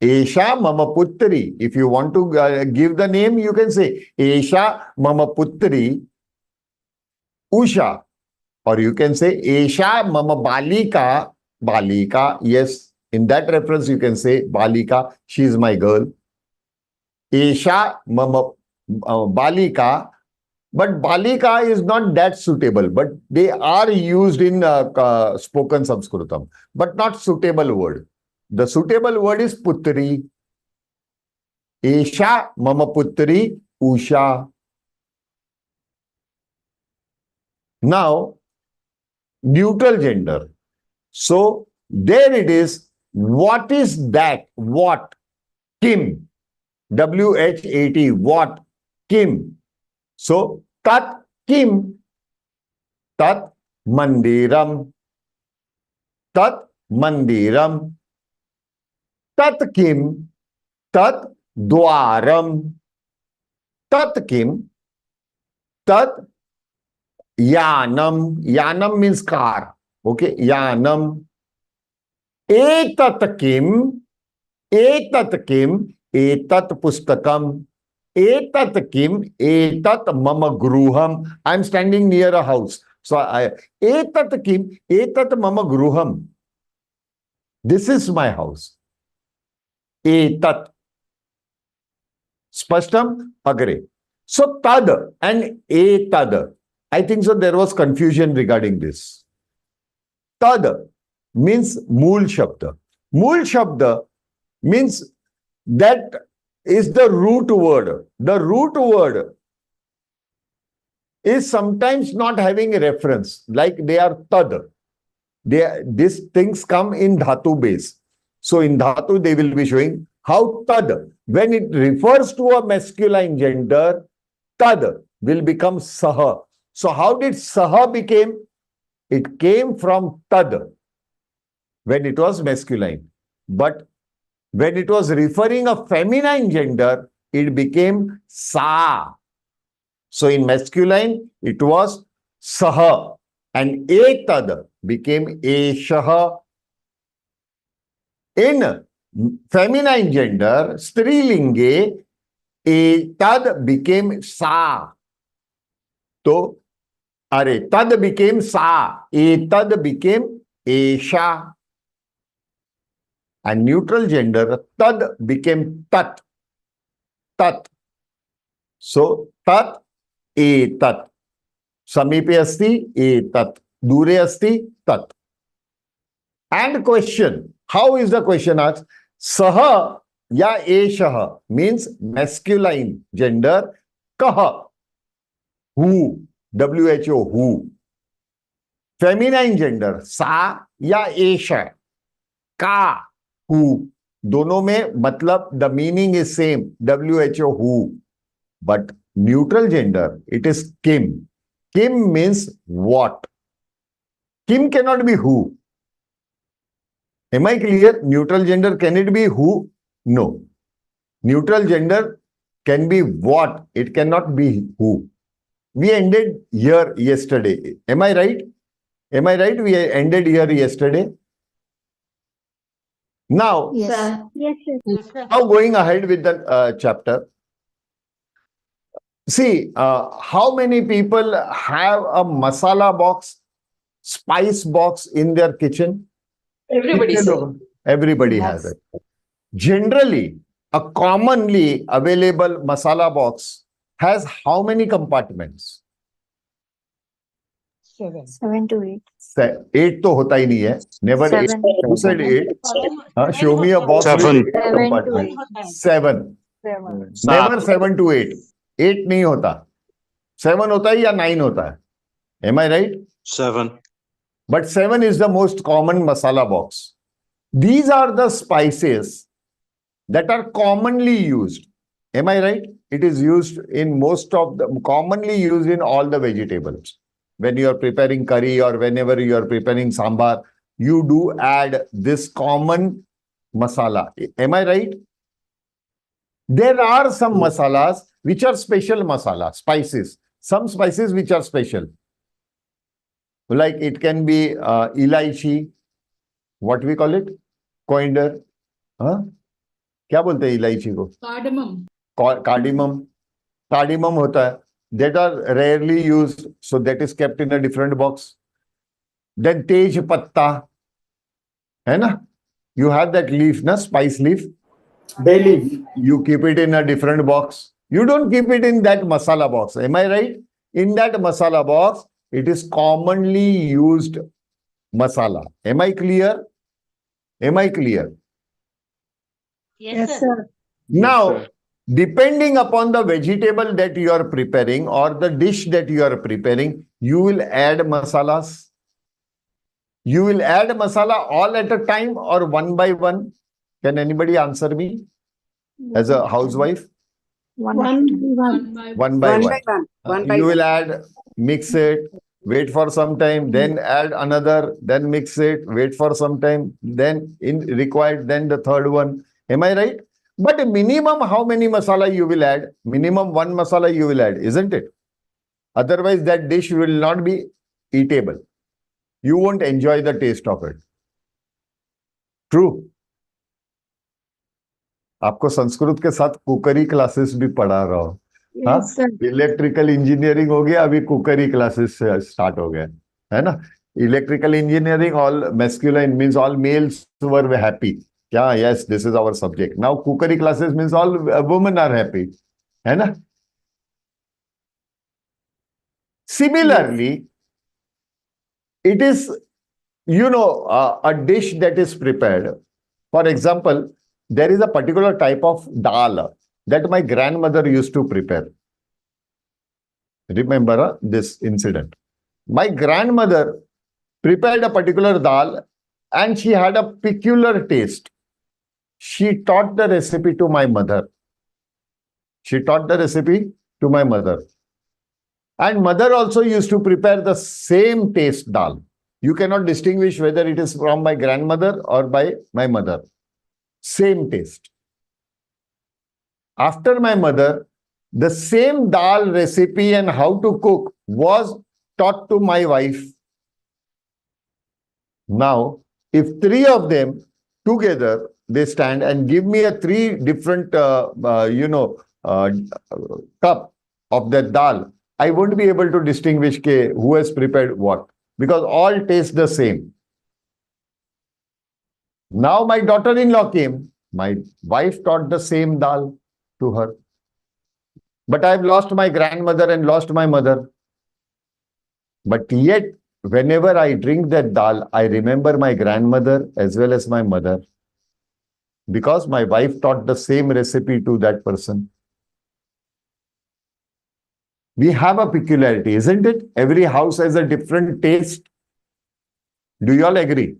Esha mama putri. If you want to give the name, you can say Esha mama putri Usha. Or you can say Esha mama balika. Balika, yes. In that reference, you can say Balika, she is my girl. Esha mama balika. But balika is not that suitable. But they are used in spoken Sanskritam. But not suitable word. The suitable word is putri. Esha mama putri Usha. Now, neutral gender. So, there it is. What is that? What? Kim. W-H-A-T. What? Kim. So, tat kim. Tat mandiram. Tat mandiram. Tat kim. Tat dwaram. Tat kim. Tat yanam. Yanam means car. Okay, yanam. Etat kim. Etat kim. Etat pustakam. Etat kim. Etat mama gruham. I am standing near a house. So, etat kim. Etat mama gruham. This is my house. Etat. Spashtam? Agre. So, tad and etad. I think so there was confusion regarding this. Tad means mool shabda. Mool shabda means that is the root word. The root word is sometimes not having a reference, like they are tad. These things come in dhatu base. So in dhatu they will be showing how tad, when it refers to a masculine gender, tad will become saha. So how did saha became? It came from tad when it was masculine. But when it was referring a feminine gender, it became sa. So in masculine, it was saha. And etad became eshaha. In feminine gender, strilinge, etad became sa. So, tad became sa. Etad became esha. And neutral gender, tad became tat. Tat. So, tat, etat. Samipe asti, etat. Dure asti, tat. And question. How is the question asked? Saha ya eshaha means masculine gender. Kaha. Who. W-H-O. Who. Feminine gender. Sa ya esha. Ka. Who. दोनों में मतलब the meaning is same. WHO. Who. But neutral gender, it is kim. Kim means what? Kim cannot be who. Am I clear? Neutral gender, can it be who? No. Neutral gender can be what? It cannot be who. We ended here yesterday. Am I right? Am I right? We ended here yesterday. Now, Yes. Yes, sir. now going ahead with the chapter. See, how many people have a masala box, spice box in their kitchen? Everybody, sir. Everybody has it. Generally, a commonly available masala box has how many compartments? 7 to 8. 8 तो होता ही नहीं है. Never 8. 7. Who said 8? Show me a box with 8 7. 7 to compartments. 8. 7. 7. Never 7 to 8. 8 नहीं होता. 7 होता है या 9 होता है. Am I right? 7. But 7 is the most common masala box. These are the spices that are commonly used. Am I right? It is used in most of the, commonly used in all the vegetables. When you are preparing curry or whenever you are preparing sambar, you do add this common masala. Am I right? There are some masalas which are special masala, spices. Some spices which are special. Like it can be ilaichi, what we call it? Coriander. Huh? क्या बोलते हैं इलायची को? Cardamom. Cardamom होता है. That are rarely used, so that is kept in a different box. Then tej patta, है ना? You have that leaf, na, spice leaf. Bay leaf. You keep it in a different box. You don't keep it in that masala box. Am I right? In that masala box, it is commonly used masala. Am I clear? Am I clear? Yes, sir. Now, depending upon the vegetable that you are preparing or the dish that you are preparing, you will add masalas. You will add masala all at a time or one by one. Can anybody answer me as a housewife? One by One by one. You will add, mix it, wait for some time, then add another, then mix it, wait for some time, then in required, then the third one. Am I right? But minimum how many masala you will add? Minimum one masala you will add, isn't it? Otherwise that dish will not be eatable. You won't enjoy the taste of it. True. आपको संस्कृत के साथ कुकरी classes भी पढ़ा रहा हूँ. हाँ, electrical engineering हो गया, अभी कुकरी क्लासेस स्टार्ट हो गया है ना. Electrical engineering all masculine means all males were happy. Yeah, yes, this is our subject. Now, cookery classes means all women are happy. है ना? Similarly, it is, a dish that is prepared. For example, there is a particular type of dal that my grandmother used to prepare. Remember this incident. My grandmother prepared a particular dal and she had a peculiar taste. She taught the recipe to my mother. And mother also used to prepare the same taste dal. You cannot distinguish whether it is from my grandmother or by my mother. Same taste. After my mother, the same dal recipe and how to cook was taught to my wife. Now, if three of them together, they stand and give me a three different, cup of that dal, I won't be able to distinguish who has prepared what, because all taste the same. Now my daughter-in-law came, my wife taught the same dal to her. But I've lost my grandmother and lost my mother. But yet, whenever I drink that dal, I remember my grandmother as well as my mother. Because my wife taught the same recipe to that person. We have a peculiarity, isn't it? Every house has a different taste. Do you all agree?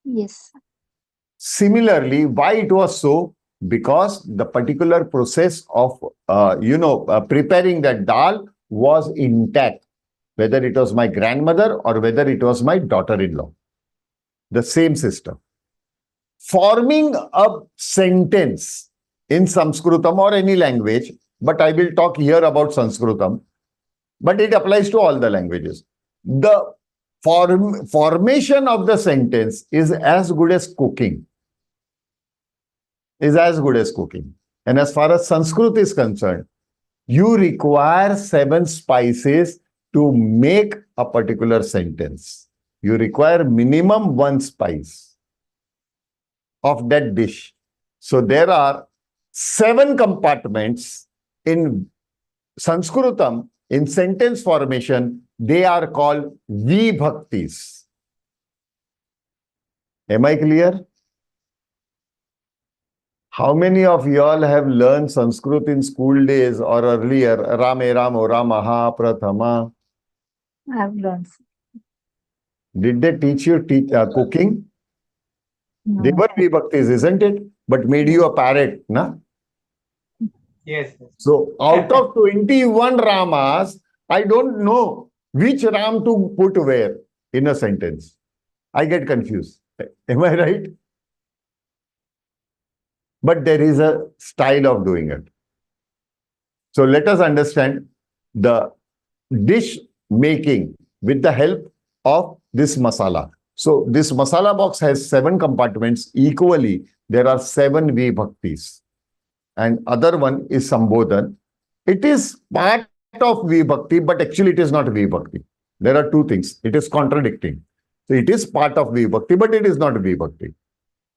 Yes. Similarly, why it was so? Because the particular process of, preparing that dal was intact. Whether it was my grandmother or whether it was my daughter-in-law. The same system. Forming a sentence in Sanskritam or any language, but I will talk here about Sanskritam, but it applies to all the languages. The formation of the sentence is as good as cooking. And as far as Sanskrit is concerned, you require 7 spices to make a particular sentence. You require minimum 1 spice of that dish. So there are 7 compartments in Sanskrutam, in sentence formation, they are called vibhaktis. Am I clear? How many of you all have learned Sanskrit in school days or earlier? Rame Ramo Ramaha Prathama. I have learned. Did they teach you cooking? They No. were vibhaktis, isn't it? But made you a parrot, na? Yes. So out of 21 Ramas, I don't know which Ram to put where in a sentence. I get confused. Am I right? But there is a style of doing it. So let us understand the dish making with the help of this masala. So this masala box has 7 compartments. Equally, there are 7 vibhaktis. And other one is Sambodhan. It is part of vibhakti, but actually it is not vibhakti. There are 2 things. It is contradicting. So it is part of vibhakti, but it is not vibhakti.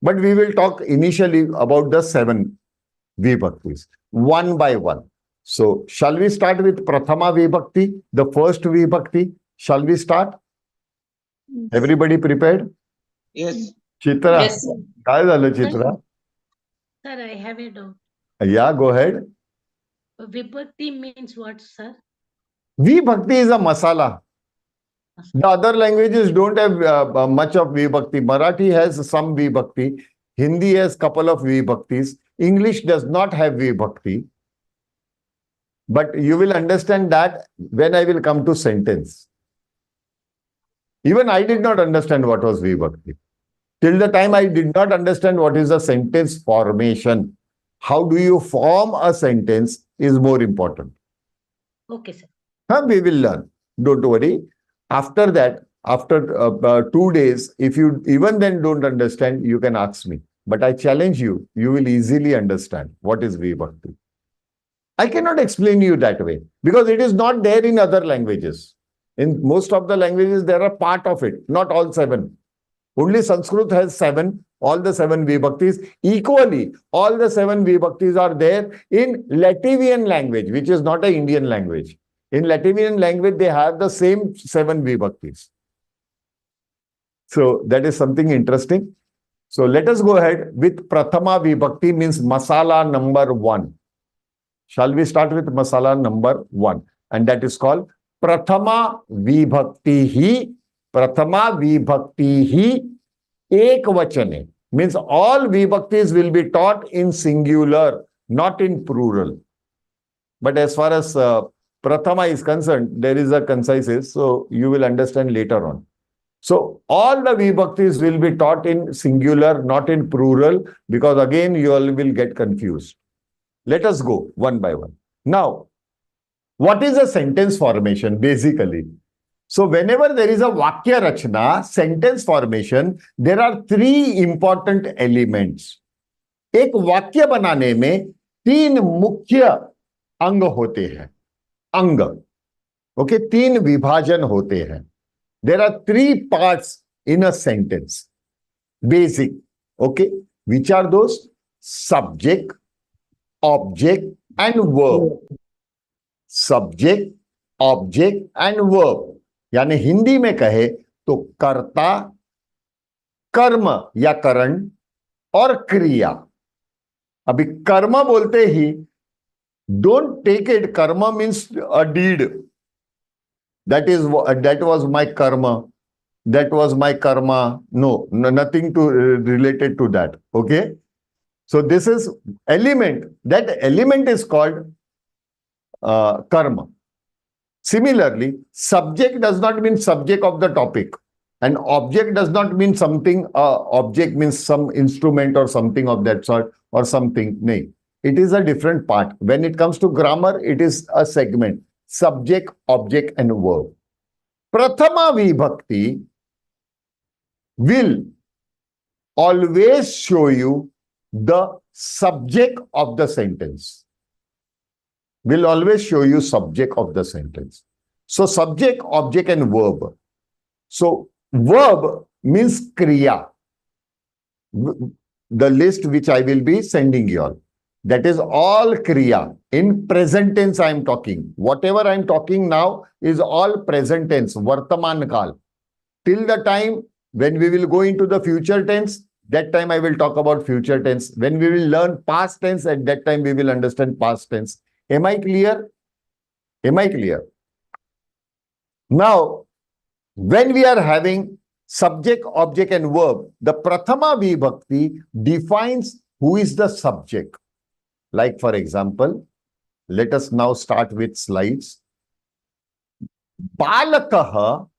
But we will talk initially about the 7 vibhaktis, one by one. So shall we start with Prathama vibhakti, the first vibhakti? Shall we start? Everybody prepared? Yes. Chitra. Yes, sir. काय झालं, Chitra? Sir, I have a doubt. Yeah, go ahead. Vibhakti means what, sir? Vibhakti is a masala. The other languages don't have much of vibhakti. Marathi has some vibhakti. Hindi has couple of vibhaktis. English does not have vibhakti. But you will understand that when I will come to sentence. Even I did not understand what was vibhakti. Till the time I did not understand what is a sentence formation. How do you form a sentence is more important. Okay, sir. We will learn. Don't worry. After that, after 2 days, if you even then don't understand, you can ask me. But I challenge you, you will easily understand what is vibhakti. I cannot explain you that way because it is not there in other languages. In most of the languages, there are part of it, not all 7. Only Sanskrit has 7, all the 7 vibhaktis. Equally, all the 7 vibhaktis are there in Latvian language, which is not an Indian language. In Latvian language, they have the same 7 vibhaktis. So that is something interesting. So let us go ahead with Prathama vibhakti, means masala number 1. Shall we start with masala number 1? And that is called Prathama vibhakti. Prathama vibhakti ekvachane. Means all vibhaktis will be taught in singular, not in plural. But as far as Prathama is concerned, there is a conciseness, so you will understand later on. So all the vibhaktis will be taught in singular, not in plural, because again you all will get confused. Let us go one by one. Now, what is a sentence formation basically? So whenever there is a Vakya Rachna, sentence formation, there are 3 important elements. एक वाक्य बनाने में 3 मुख्य अंग होते हैं. अंग. Okay, 3 विभाजन होते हैं. There are 3 parts in a sentence. Basic. Okay, which are those? Subject, object and verb. Subject, object and verb. यानी हिंदी में कहे तो कर्ता, कर्म या करण और क्रिया. अभी कर्म बोलते ही don't take it karma means a deed. That was my karma. That was my karma. No, nothing to related to that. Okay. So this is element. That element is called karma. Similarly, subject does not mean subject of the topic. And object does not mean something. Object means some instrument or something of that sort or something. No. It is a different part. When it comes to grammar, it is a segment. Subject, object and verb. Prathama vibhakti will always show you the subject of the sentence. Will always show you subject of the sentence. So subject, object and verb. So verb means kriya. The list which I will be sending you all. That is all kriya. In present tense I am talking. Whatever I am talking now is all present tense, Vartaman Kal. Till the time when we will go into the future tense, that time I will talk about future tense. When we will learn past tense, at that time we will understand past tense. Am I clear? Am I clear? Now, when we are having subject, object and verb, the Prathama Vibhakti defines who is the subject. Like for example, let us now start with slides. Balakaha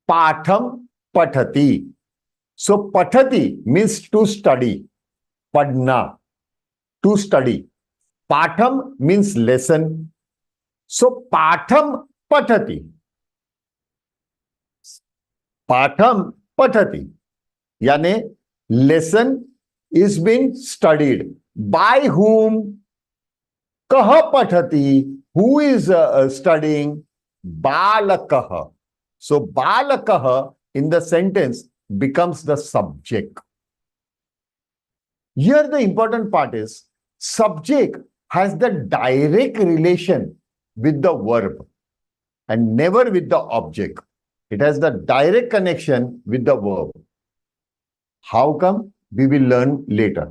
patham pathati. So pathati means to study. Padna, to study. Patham means lesson. So patham pathati. Patham pathati. Yani lesson is being studied. By whom? Kaha pathati. Who is studying? Balakaha. So balakaha in the sentence becomes the subject. Here the important part is subject has the direct relation with the verb and never with the object. It has the direct connection with the verb. How come? We will learn later.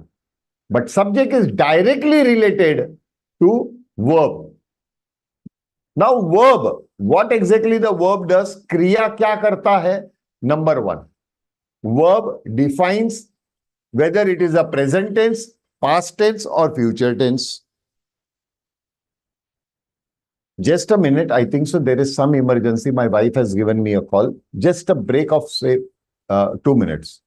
But subject is directly related to verb. Now verb, what exactly the verb does? Kriya kya karta hai? Number one, verb defines whether it is a present tense, past tense or future tense. Just a minute, I think so there is some emergency. My wife has given me a call. Just a break of say 2 minutes.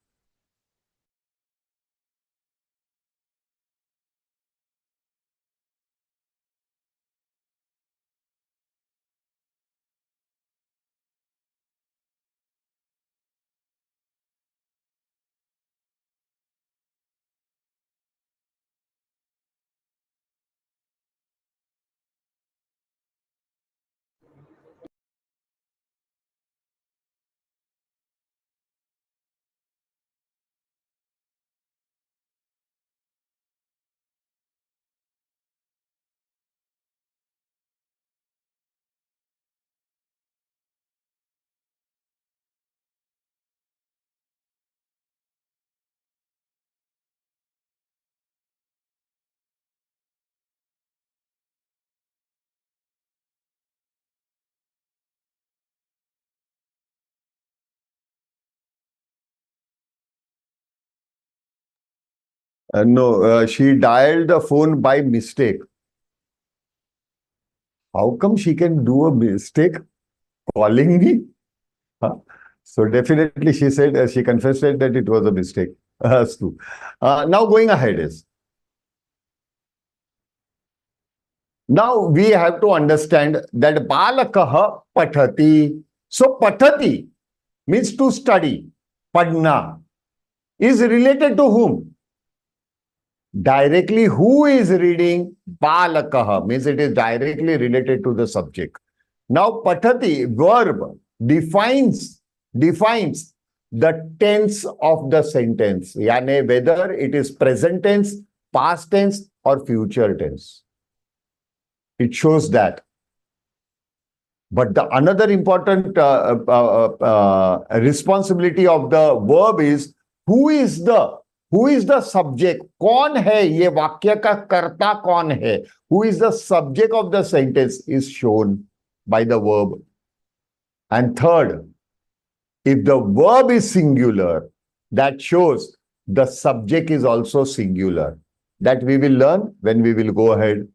No, she dialed the phone by mistake. How come she can do a mistake calling me? Huh? So definitely she said, she confessed that it was a mistake. Now going ahead is, now we have to understand that balakaha pathati. So pathati means to study. Padna is related to whom? Directly who is reading? Balakaha means it is directly related to the subject. Now pathati, verb, defines the tense of the sentence. Yani whether it is present tense, past tense or future tense. It shows that. But the another important responsibility of the verb is who is the subject? कौन है? ये वाक्य का कर्ता कौन है? Who is the subject of the sentence is shown by the verb. And third, if the verb is singular, that shows the subject is also singular. That we will learn when we will go ahead.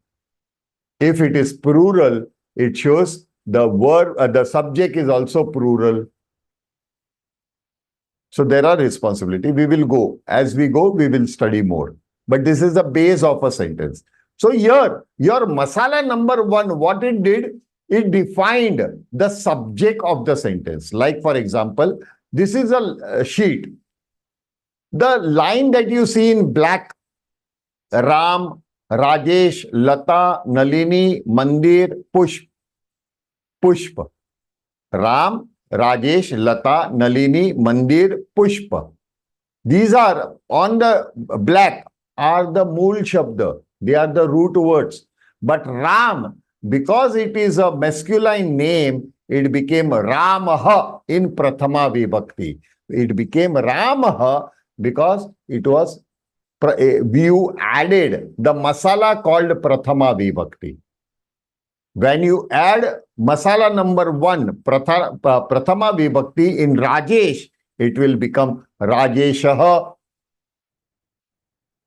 If it is plural, it shows the verb, the subject is also plural. So there are responsibility. We will go. As we go, we will study more. But this is the base of a sentence. So here, your masala number one, what it did, it defined the subject of the sentence. Like for example, this is a sheet. The line that you see in black, Ram, Rajesh, Lata, Nalini, Mandir, Pushpa. Ram, Rajesh, Lata, Nalini, Mandir, Pushpa. These are on the black are the mool shabda. They are the root words. But Ram, because it is a masculine name, it became Ramaha in Prathama Vibhakti. It became Ramaha because it was, you added the masala called Prathama Vibhakti. When you add masala number 1, Prathama Vibhakti in Rajesh, it will become Rajeshaha.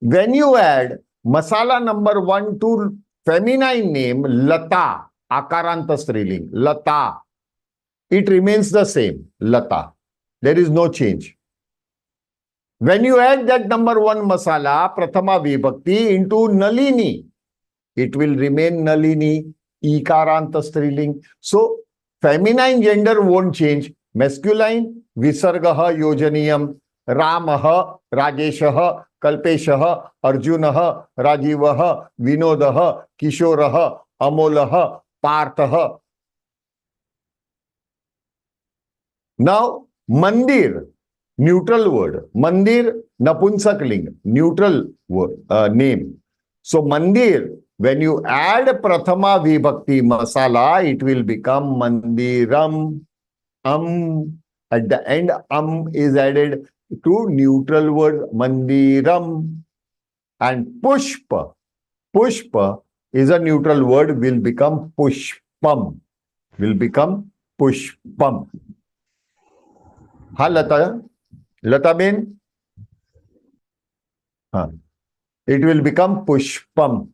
When you add masala number 1 to feminine name Lata, Akaranta Striling, Lata, it remains the same, Lata. There is no change. When you add that number 1 masala, Prathama Vibhakti, into Nalini, it will remain Nalini, Ikaranta Striling. So, feminine gender won't change. Masculine, Visargaha Yojaniyam, Ramaha, Rajeshaha, Kalpeshaha, Arjunaha, Rajivaha, Vinodaha, Kishoraha, Amolaha, Parthaha. Now, Mandir, neutral word. Mandir, Napunsakling, neutral word, name. So, Mandir, when you add Prathama Vibhakti masala, it will become Mandiram. At the end, is added to neutral word Mandiram. And Pushpa. Pushpa is a neutral word, will become Pushpam. Will become Pushpam. Ha, Lata? Lata Ben? It will become Pushpam.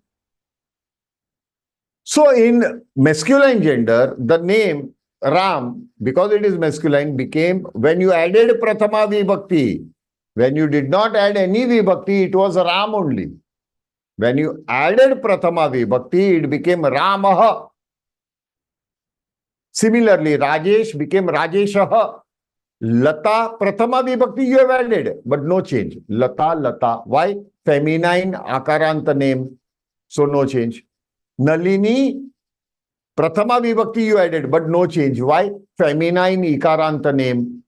So in masculine gender, the name Ram, because it is masculine, became, when you added Prathama Vibhakti, when you did not add any Vibhakti, it was Ram only. When you added Prathama Vibhakti, it became Ramaha. Similarly, Rajesh became Rajeshaha. Lata, Prathama Vibhakti you have added, but no change. Lata, Lata. Why? Feminine Akaranta name. So no change. Nalini, Prathama Vibhakti you added, but no change. Why? Feminine Ikaranta name.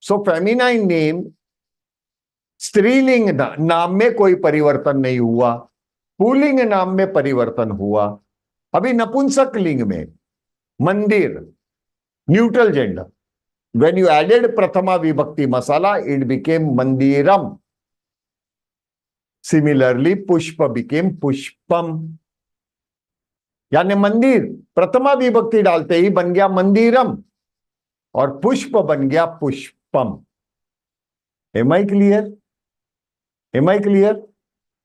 So feminine name, स्त्रीलिंग नाम में कोई परिवर्तन नहीं हुआ, pulling नाम में परिवर्तन हुआ. अभी नपुंसक लिंग में मंदिर, neutral gender. When you added Prathama Vibhakti masala, it became Mandiram. Similarly, Pushpa became Pushpam. यानी मंदिर प्रथमा विभक्ति डालते ही बन गया मंदिरम और पुष्प बन गया पुष्पम. Am I clear? Am I clear?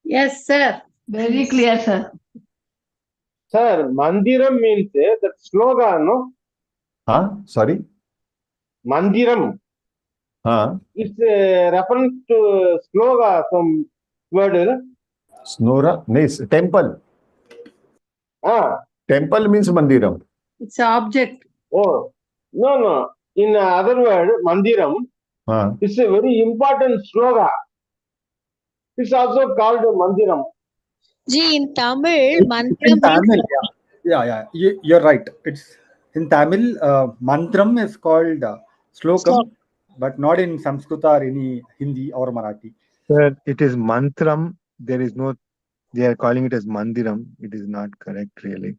Yes, sir. Very clear, sir. Sir, Mandiram means that slogan, no? Sorry? Mandiram. It's a reference to sloga, some word. Snora? No, temple. Temple means Mandiram. It's an object. Oh, no. In other word, Mandiram, it's a very important sloga. It's also called Mandiram. Ji, in Tamil, Mandiram In Tamil, means... yeah. You're right. It's in Tamil, Mantram is called Slokam, but not in Sanskrit or any Hindi or Marathi. Sir, it is Mantram. There is no, they are calling it as Mandiram. It is not correct, really.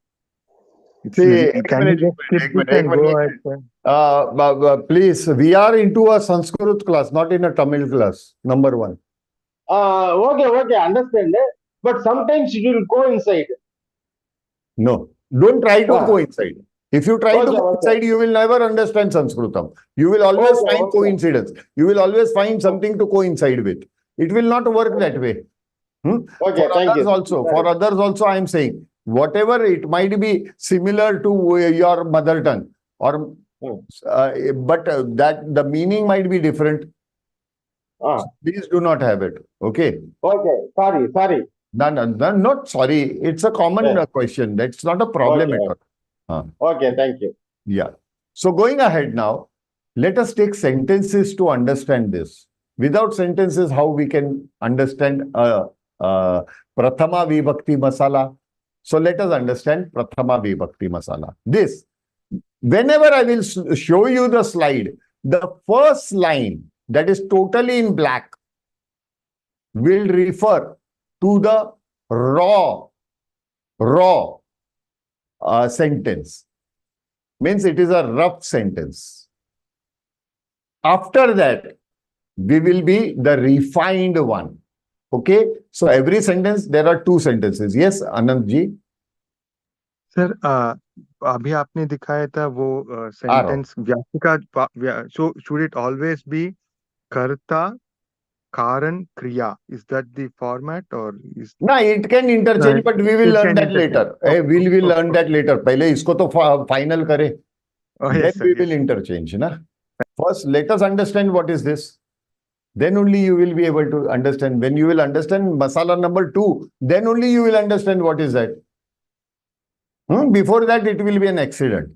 See, Can you just skip this and go ahead, sir? Please, we are into a Sanskrit class, not in a Tamil class. Number one. Okay, understand. But sometimes it will coincide. No, don't try to coincide. If you try to coincide, you will never understand Sanskritam. You will always find coincidence. You will always find something to coincide with. It will not work that way. Okay, thank you. For others also, I am saying, whatever it might be similar to your mother tongue, or but that the meaning might be different. Please do not have it. Okay. Okay. Sorry. No, not sorry. It's a common question. That's not a problem at all. Okay, thank you. Yeah. So going ahead now, let us take sentences to understand this. Without sentences, how we can understand Prathama Vibhakti masala? So let us understand Prathama Vibhakti masala. This, whenever I will show you the slide, the first line that is totally in black will refer to the raw sentence. Means it is a rough sentence. After that, we will be the refined one. Okay? So every sentence, there are two sentences. Yes, Anand ji? Sir अभी आपने दिखाया था वो sentence व्यापिका so should it always be karta karan kriya? Is that the format or is No, it can interchange, but we will learn that later. We will learn that later. पहले इसको तो final करे. Then we will interchange. Na? First, let us understand what is this. Then only you will be able to understand. When you will understand masala number 2, then only you will understand what is that. Before that, it will be an accident.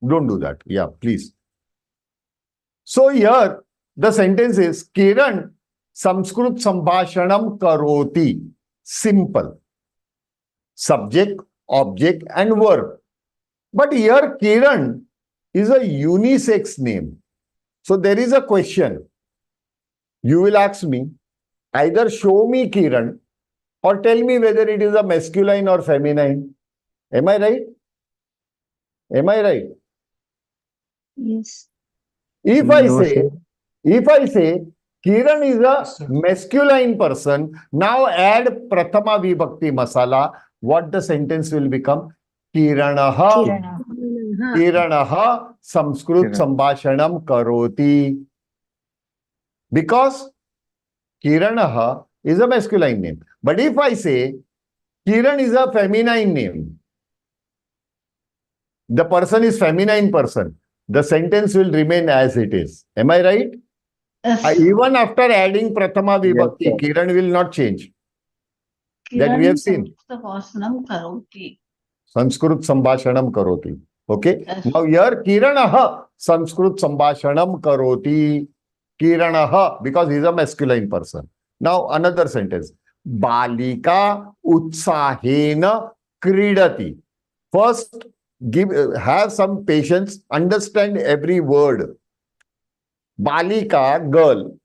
Don't do that. Yeah, please. So here, the sentence is, Kiran Sanskrit Sambhashanam Karoti. Simple. Subject, object, and verb. But here, Kiran is a unisex name. So there is a question. You will ask me, either show me Kiran or tell me whether it is a masculine or feminine. Am I right? Am I right? Yes. If I say Kiran is a masculine person, now add Prathama Vibhakti Masala, what the sentence will become? Kiranaha Sanskrit Sambhashanam Karoti. Because Kiranaha is a masculine name. But if I say Kiran is a feminine name, the person is feminine person, the sentence will remain as it is. Am I right? Yes. Even after adding Prathama Vibhakti, Yes, Kiran will not change. That we have seen. Sanskrit Sambhashanam Karoti. Okay. Yes. Now here Kiranaha Sanskrit Sambhashanam Karoti. Kiranaha, because he is a masculine person. Now another sentence. Balika Utsahena Kridati. First, have some patience, understand every word. Balika, girl.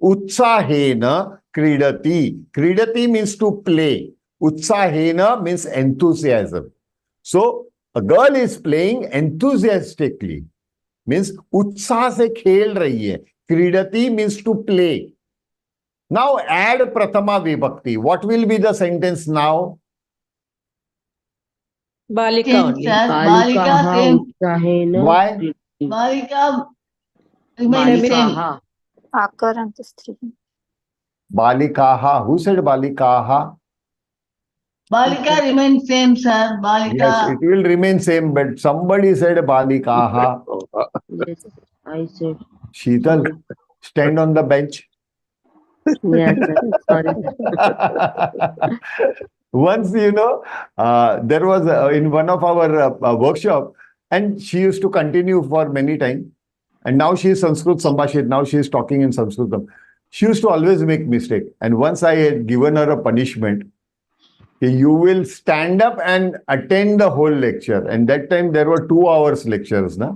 Utsahena Kridati. Kridati means to play. Utsahena means enthusiasm. So, a girl is playing enthusiastically. Means utsaha se khel rahi hai. Kridati means to play. Now add Prathama Vibhakti. What will be the sentence now? Balika only. Why? Balika remains same. Akaranta stri. Balikaha. Who said Balikaha? Balika remains same, sir. Balika. Yes, it will remain same, but somebody said Balikaha. Yes, I said. Sheetal, stand on the bench. Yes, sir. Sorry. Once, there was in one of our workshop, and she used to continue for many time. And now she is Sanskrit Sambhashit. Now she is talking in Sanskritam. She used to always make mistake. And once I had given her a punishment, you will stand up and attend the whole lecture. And that time there were 2 hours lectures. Na?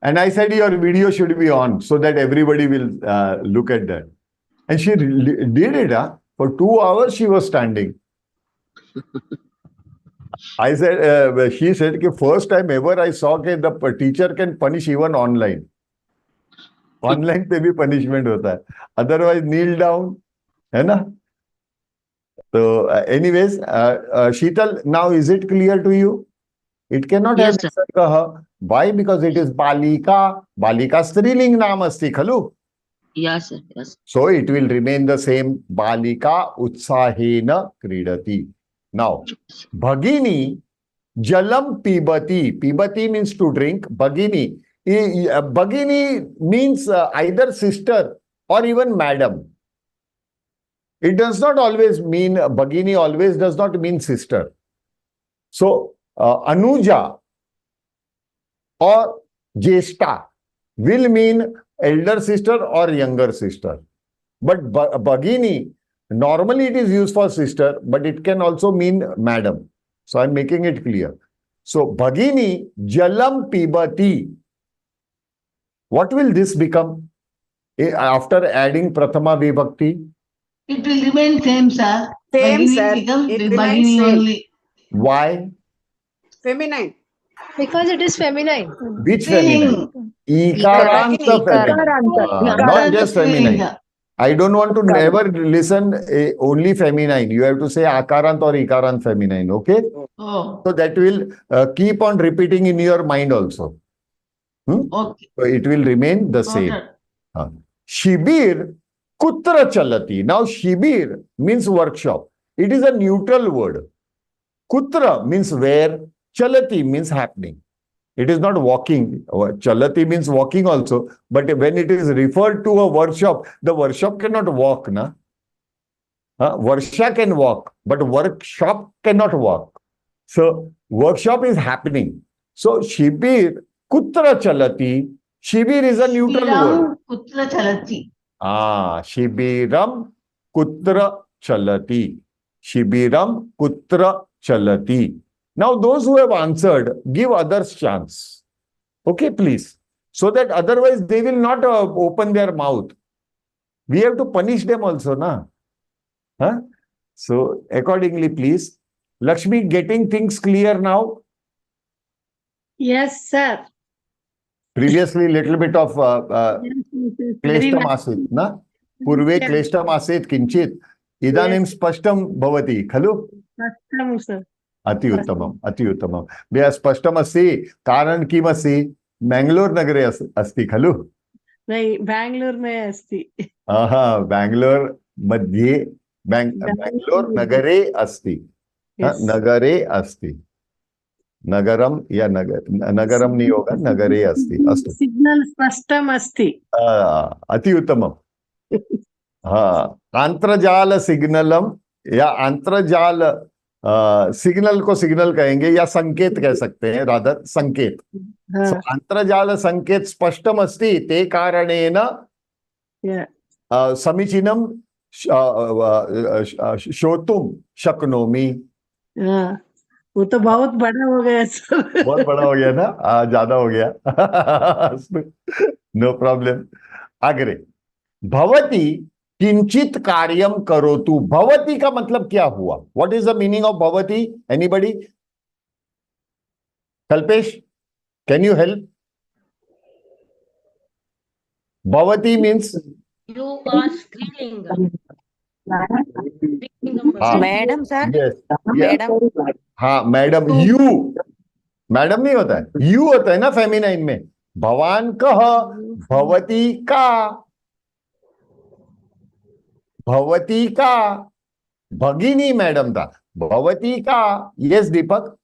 And I said, your video should be on so that everybody will look at that. And she did it. For 2 hours she was standing. I said, she said, first time ever I saw that the teacher can punish even online. Online pe bhi punishment hota hai. Otherwise, kneel down. Hai na? So, anyways, Sheetal, now is it clear to you? It cannot Yes, have Nisargaha. Why? Because it is Balika. Balika striling naam asti, khalu? Yes, sir. Yes. So it will remain the same. Balika utsahena kridati. Now, Bhagini jalam pibati. Pibati means to drink. Bhagini. Bhagini means either sister or even madam. It does not always mean, Bhagini always does not mean sister. So, Anuja or Jeshta will mean elder sister or younger sister. But Bhagini, normally it is used for sister, but it can also mean madam. So, I am making it clear. So, Bhagini jalam pibati. What will this become after adding Prathama Vibhakti? It will remain same, sir. Same, Bagini sir. becomes It remains Bagini same. only. Why? Feminine. Because it is feminine. Which feminine? String. Ikaranta feminine. Not just feminine. Stringa. I don't want to never listen only feminine. You have to say akarant or ikarant feminine. Okay? Oh, So that will keep on repeating in your mind also. okay. So it will remain the same. Noted. Shibir kutra chalati. Now shibir means workshop. It is a neutral word. Kutra means where. Chalati means happening. It is not walking. Chalati means walking also. But when it is referred to a workshop, the workshop cannot walk. Na? Varsha can walk, but workshop cannot walk. So workshop is happening. So Shibir kutra chalati. Shibir is a neutral word. Kutra chalati. Shibiram kutra chalati. Shibiram kutra chalati. Now those who have answered, give others chance. Okay, please. So that otherwise they will not open their mouth. We have to punish them also, na? Huh? So accordingly, please. Lakshmi, getting things clear now? Yes, sir. Previously, little bit of Very kleshtam nice. asit, na? Purve Yeah. kleshtam asit kinchit. Idanim spashtam bhavati, khalu? Spashtam, sir. अति उत्तमम् अति उत्तमम् मया स्पष्टमस्ति कारण किमस्ति मैंगलोर नगरे अस्ति खलु नहीं बैंगलोर में अस्ति बैंगलोर मध्ये बैंगलोर नगरे अस्ति नगरे अस्ति नगरम या नगरम नहीं होगा नगरे अस्ति अस्तु सिग्नल स्पष्टम अस्ति अति उत्तमम् अंतर्जाल सिग्नलम या अंतर्जाल सिग्नल को सिग्नल कहेंगे या संकेत कह सकते हैं रादर संकेत अंतर्जाल संकेत स्पष्टम अस्ति ते कारणेन समीचीनं श्रोतुं शक्नोमि वो तो बहुत बड़ा हो गया सर बहुत बड़ा हो गया ना ज्यादा हो गया नो प्रॉब्लम अग्रे भवती किंचित कार्यम करोतु भवती का मतलब क्या हुआ what is the meaning of भवती anybody Kalpesh can you help भवती means You are screaming. Madam, sir. Yes Madam. हाँ मैडम यू मैडम नहीं होता है यू होता है ना फेमिनाइन में भवान कह भवती का भवती का भगिनी मैडम था भवती का yes Deepak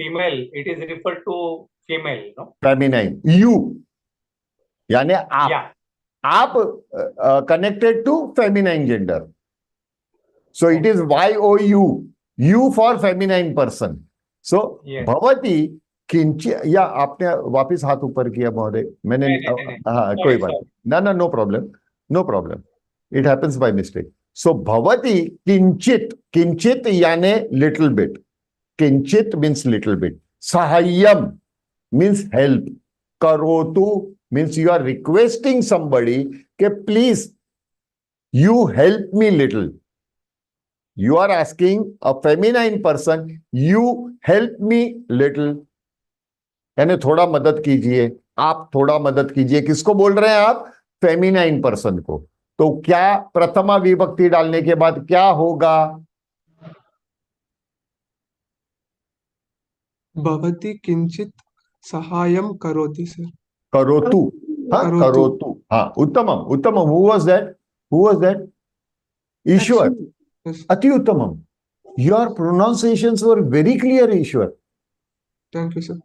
female. It is referred to female, no? Feminine you यानी आप Yeah. आप connected to feminine gender. So it is YOU, U for feminine person. So Yes. भवती किंचित या आपने वापिस हाथ ऊपर किया महोदय मैंने नहीं। हाँ Sorry, कोई बात sorry. नहीं no problem no problem it happens by mistake so भवती किंचित किंचित यानी लिटिल बिट किंचित मीन्स लिटिल बिट सहाय्यम मीन्स हेल्प करोतु means you are requesting somebody कि please you help me little. You are asking a feminine person, you help me little. यानी थोड़ा मदद कीजिए आप थोड़ा मदद कीजिए किसको बोल रहे हैं आप फेमिनाइन पर्सन को तो क्या प्रथमा विभक्ति डालने के बाद क्या होगा भवती किंचित सहायम करोति सर करोतु हाँ करोतु हाँ उत्तमम उत्तमम who was that ईश्वर अति उत्तमम your pronunciations were very clear Ishwar thank you sir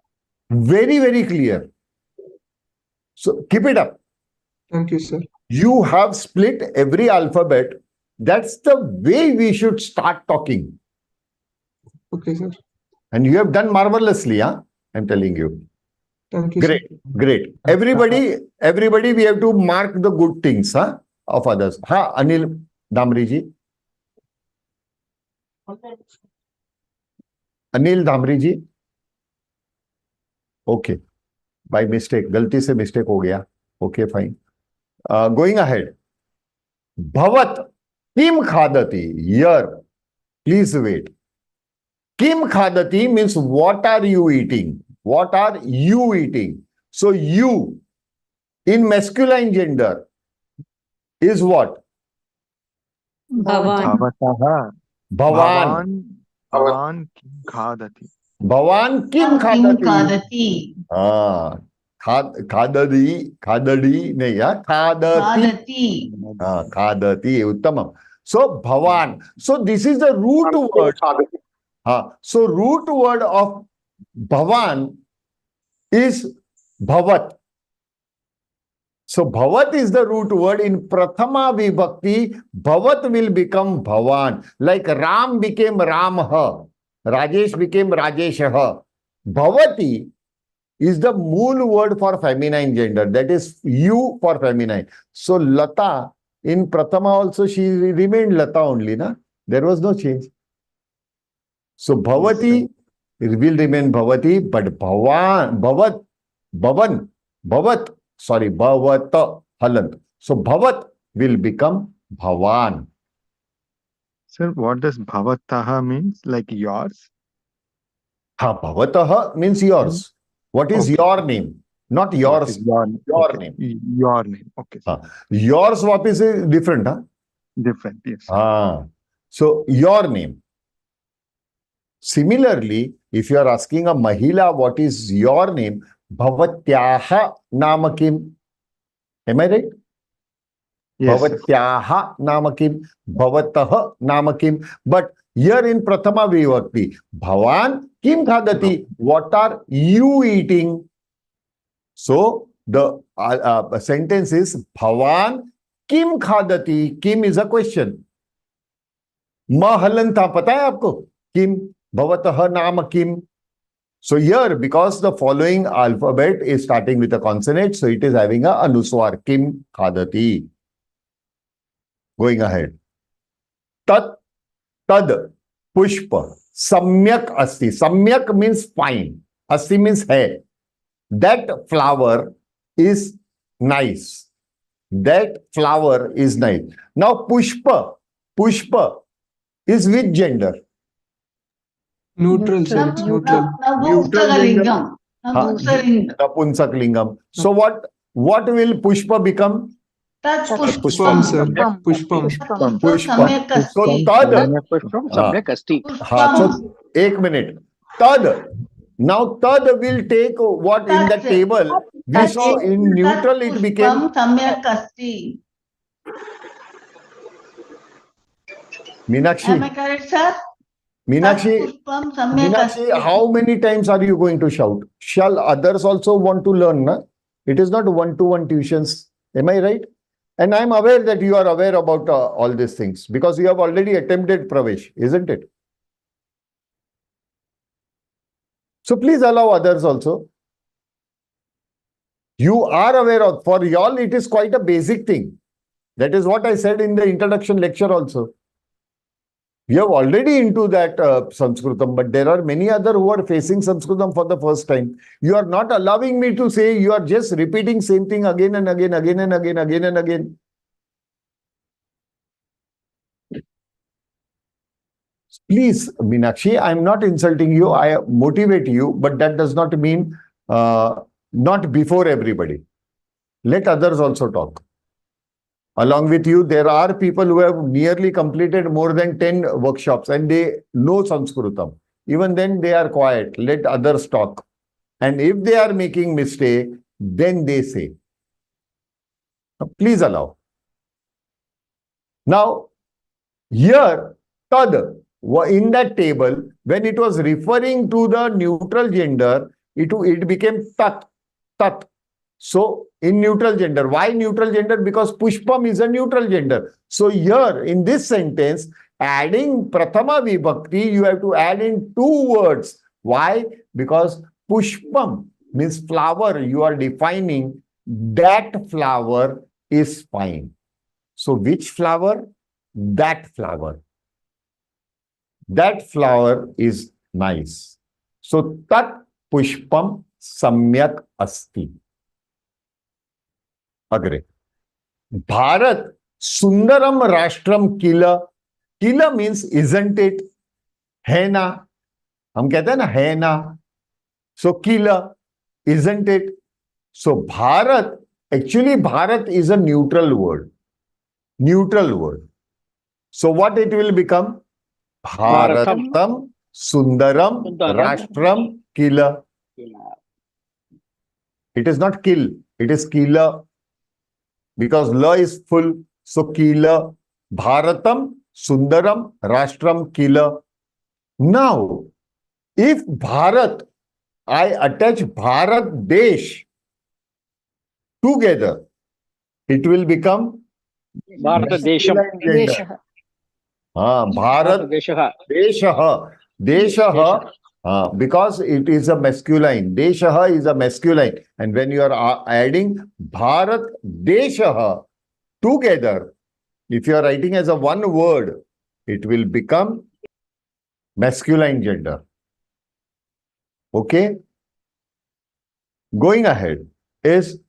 very clear so keep it up thank you sir you have split every alphabet that's the way we should start talking okay sir and you have done marvelously I'm telling you thank you great everybody we have to mark the good things of others Anil Dhamri ji Anil Dhamri ji okay by mistake गलती से mistake हो गया okay fine going ahead bhavat Kim khadati. Here, please wait. Kim khadati means what are you eating? What are you eating? So you in masculine gender is what? Bhavan. Bhavataha. Bhavan. Bhavan kim khadati. Bhavan kim Kim khadati. khadati. Khadadi nahi, khadati. Khadati. Khadati, uttamam. So Bhavan. So this is the root word. So root word of Bhavan is Bhavat. So Bhavat is the root word. In Prathama Vibhakti, Bhavat will become Bhavan. Like Ram became Ramah. Rajesh became Rajeshah. Bhavati is the mool word for feminine gender. That is you for feminine. So Lata, in Prathama also she remained Lata only. Na? There was no change. So Bhavati will remain Bhavati, but Bhavan, Bhavat, sorry, Bhavata, Halant. So Bhavat will become Bhavan. Sir, what does bhavataha means? Like yours? Bhavataha means yours. What is your name? Not yours. Your name. Your name. Okay. Yours, what is different? Different, yes. So your name. Similarly, if you are asking a Mahila, what is your name? Bhavatyaha namakim. Am I right? Yes. Bhavatyaha namakim. Bhavataha namakim. But here in Prathama Vibhakti, Bhavan kim khadati. What are you eating? So the sentence is Bhavan kim khadati. Kim is a question. Mahalan tha pata hai aapko? Kim. Bhavataha nama kim. So here, because the following alphabet is starting with a consonant, so it is having a anuswar. Kim khadati. Going ahead. Tat, tad, pushpa, samyak asti. Samyak means fine. Asti means hai. That flower is nice. That flower is nice. Now pushpa is which gender? Neutral, sir. It's neutral. Neutral gender. Napunskalingam. Napunskalingam. So what will pushpa become? Pushpam, sir. Pushpam. Pushpa. So tad. Samyak asti. So 1 minute. Tad. Now tad will take what in the table. We saw in neutral it became. Samyak asti. Meenakshi. Am I correct, sir? Meenakshi, how many times are you going to shout? Shall others also want to learn? Na? It is not one-to-one tuitions. Am I right? And I am aware that you are aware about all these things because you have already attempted Pravesh, isn't it? So please allow others also. You are aware of, for y'all it is quite a basic thing. That is what I said in the introduction lecture also. We are already into that Sanskritam, but there are many other who are facing Sanskritam for the first time. You are not allowing me to say, you are just repeating same thing again and again, again and again, again and again. Please, Meenakshi, I am not insulting you. I motivate you, but that does not mean not before everybody. Let others also talk. Along with you, there are people who have nearly completed more than 10 workshops and they know Sanskritam. Even then, they are quiet. Let others talk. And if they are making mistake, then they say. Please allow. Now, here, tad, in that table, when it was referring to the neutral gender, it became tat, tat. So, in neutral gender. Why neutral gender? Because pushpam is a neutral gender. So, here in this sentence, adding prathama vibhakti, you have to add in 2 words. Why? Because pushpam means flower. You are defining that flower is fine. So, which flower? That flower. That flower is nice. So, tat pushpam samyak asti. Agree. Bharat Sundaram Rashtram Kila. Kila means isn't it? है ना, हम कहते हैं ना है ना. So Kila, isn't it? So Bharat, actually Bharat is a neutral word. Neutral word. So what it will become? Bharatam Sundaram Rashtram Kila. It is not kill, it is Kila. Because la is full. So Kila. Bharatam Sundaram Rashtram Kila. Now, if Bharat, I attach Bharat Desh together, it will become Bharata Desham. Bharat Deshaha. Deshaha, because it is a masculine. Deshaha is a masculine. And when you are adding Bharat Deshaha together, if you are writing as a one word, it will become masculine gender. Okay? Going ahead is,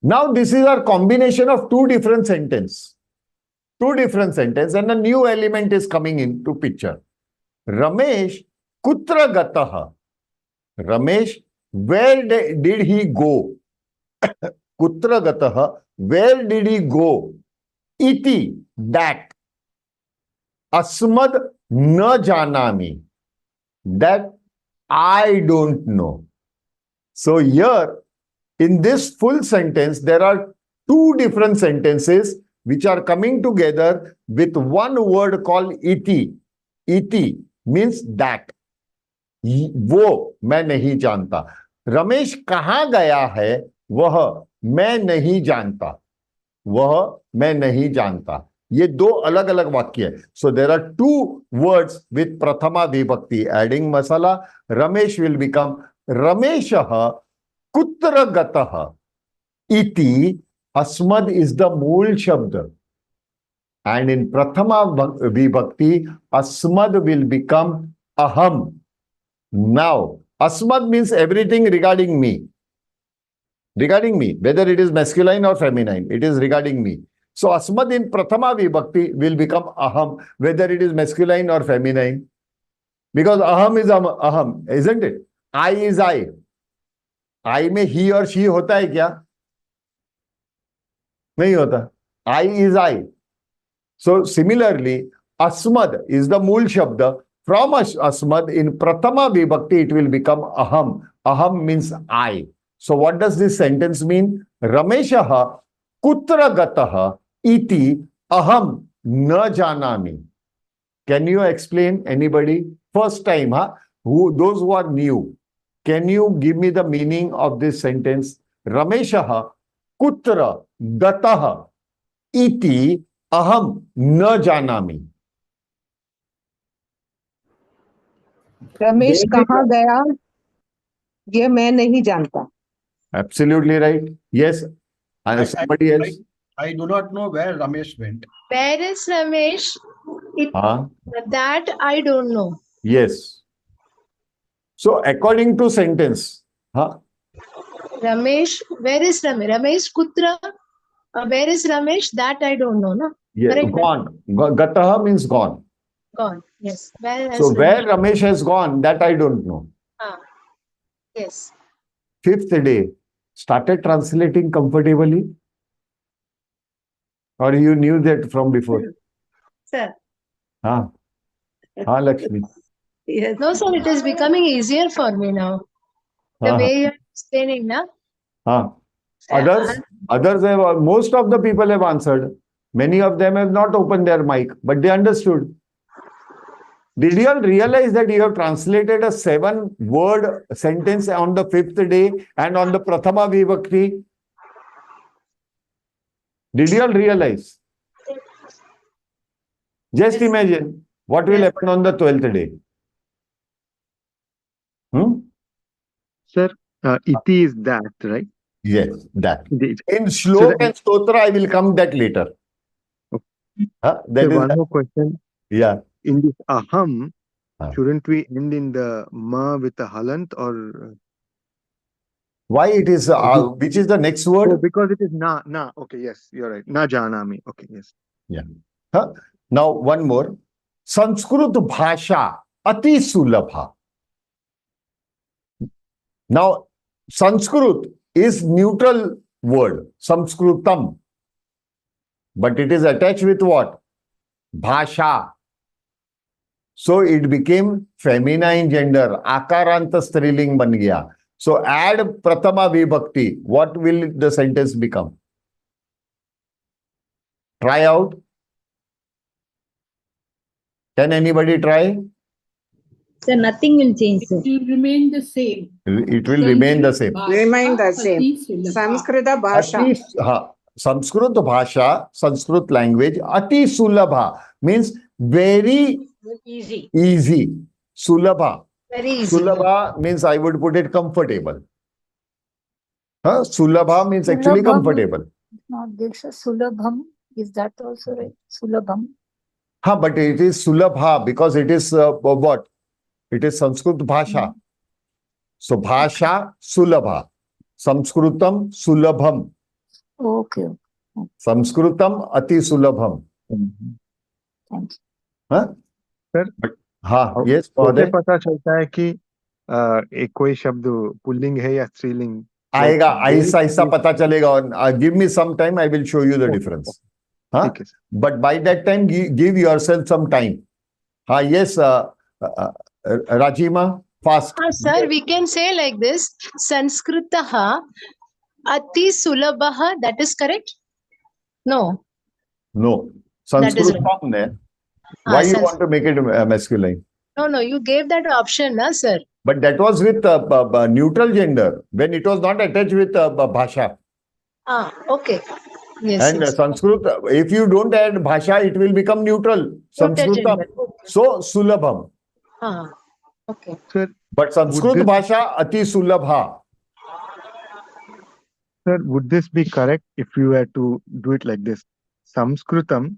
now this is our combination of two different sentences. Two different sentences, and a new element is coming into picture. Ramesh kutra gataha. Ramesh, where did he go? Kutra gataha, where did he go? Iti, that. Asmad na janami, that I don't know. So here, in this full sentence, there are two different sentences which are coming together with one word called iti. Iti means that. वो मैं नहीं जानता. रमेश कहाँ गया है वह मैं नहीं जानता. वह मैं नहीं जानता. ये दो अलग अलग वाक्य है. So there are two words with prathama vibhakti. Adding masala, Ramesh will become Rameshah kutra gataha. Iti, asmad is the mool shabd. And in prathama vibhakti, asmad will become aham. Now, asmad means everything regarding me. Regarding me, whether it is masculine or feminine, it is regarding me. So asmad in prathama vibhakti will become aham, whether it is masculine or feminine. Because aham is aham, isn't it? I is I. I में he or she होता है क्या? नहीं होता. I is I. So similarly, asmad is the mool shabda. From asmad in prathama vibhakti it will become aham. Aham means I. So what does this sentence mean? Rameshaha kutra gataha iti aham na janami. Can you explain, anybody? First time, huh? Those who are new. Can you give me the meaning of this sentence? Rameshaha kutra gataha iti aham na janami. Ramesh कहाँ गया ये मैं नहीं जानता. Absolutely right. Yes. And somebody else? I do not know where Ramesh went. Where is Ramesh? That I don't know. Yes. So according to sentence, Ramesh, where is Ramesh? Ramesh kutra? Where is Ramesh? That I don't know. No? yeah, Correct. gone. Gataha means gone. Gone. Yes. Where has So where Ramesh? Ramesh has gone, that I don't know. Yes. Fifth day, started translating comfortably? Or you knew that from before? Sir. Lakshmi. Yes. No, sir, it is becoming easier for me now. The way you are explaining now. Others have, most of the people have answered. Many of them have not opened their mic, but they understood. Did you all realize that you have translated a 7-word sentence on the 5th day and on the Prathama Vibhakti? Did you all realize? Just imagine what will happen on the 12th day. Sir, iti is that, right? Yes, that. In So Shlok and Stotra, I will come that later. That is one more question. Yeah. In this aham, shouldn't we end in the ma with a halant or? Why it is, which is the next word? Oh, because it is na. Okay, yes, you're right. Na janami. Okay, yes. Yeah. Huh? Now, one more. Sanskrit bhasha ati sulabha. Now, Sanskrit is neutral word, samskritam. But it is attached with what? Bhasha. So it became feminine gender. Akaranta striling ban gaya. So add pratama vibhakti. What will the sentence become? Try out. Can anybody try? So nothing will change, sir. It will remain the same. It will remain the same. Remain the same. Samskrita Bhasha. Sanskrit Bhasha, Sanskrit language, Ati Sulabha means very Easy. easy. Sulabha. Very easy. Sulabha means I would put it comfortable. Sulabha means actually Sulabham. comfortable. No, this is Sulabham. Is that also right? Sulabham. But it is Sulabha because it is what? It is Sanskrit Bhasha. So Bhasha Sulabha. Sanskritam Sulabham. Okay. Sanskritam Ati Sulabham. Thank you. Sir yes, कैसे पता चलता है कि एक कोई शब्द pulling है या स्त्रीलिंग आएगा ऐसा ऐसा पता चलेगा और give me some time, I will show you the difference. But by that time give yourself some time. Yes, Rajima, fast. Sir, we can say like this: Sanskritah ati sulabha. That is correct? No. Sanskrit form there. Why you want to make it masculine? No, you gave that option, na, sir. But that was with neutral gender, when it was not attached with bhasha. Okay. Yes. And Sanskrit, if you don't add bhasha, it will become neutral. Sanskritam. So, sulabham. Okay. Sir, but Sanskrit bhasha ati sulabha. Sir, would this be correct if you were to do it like this? Samskritam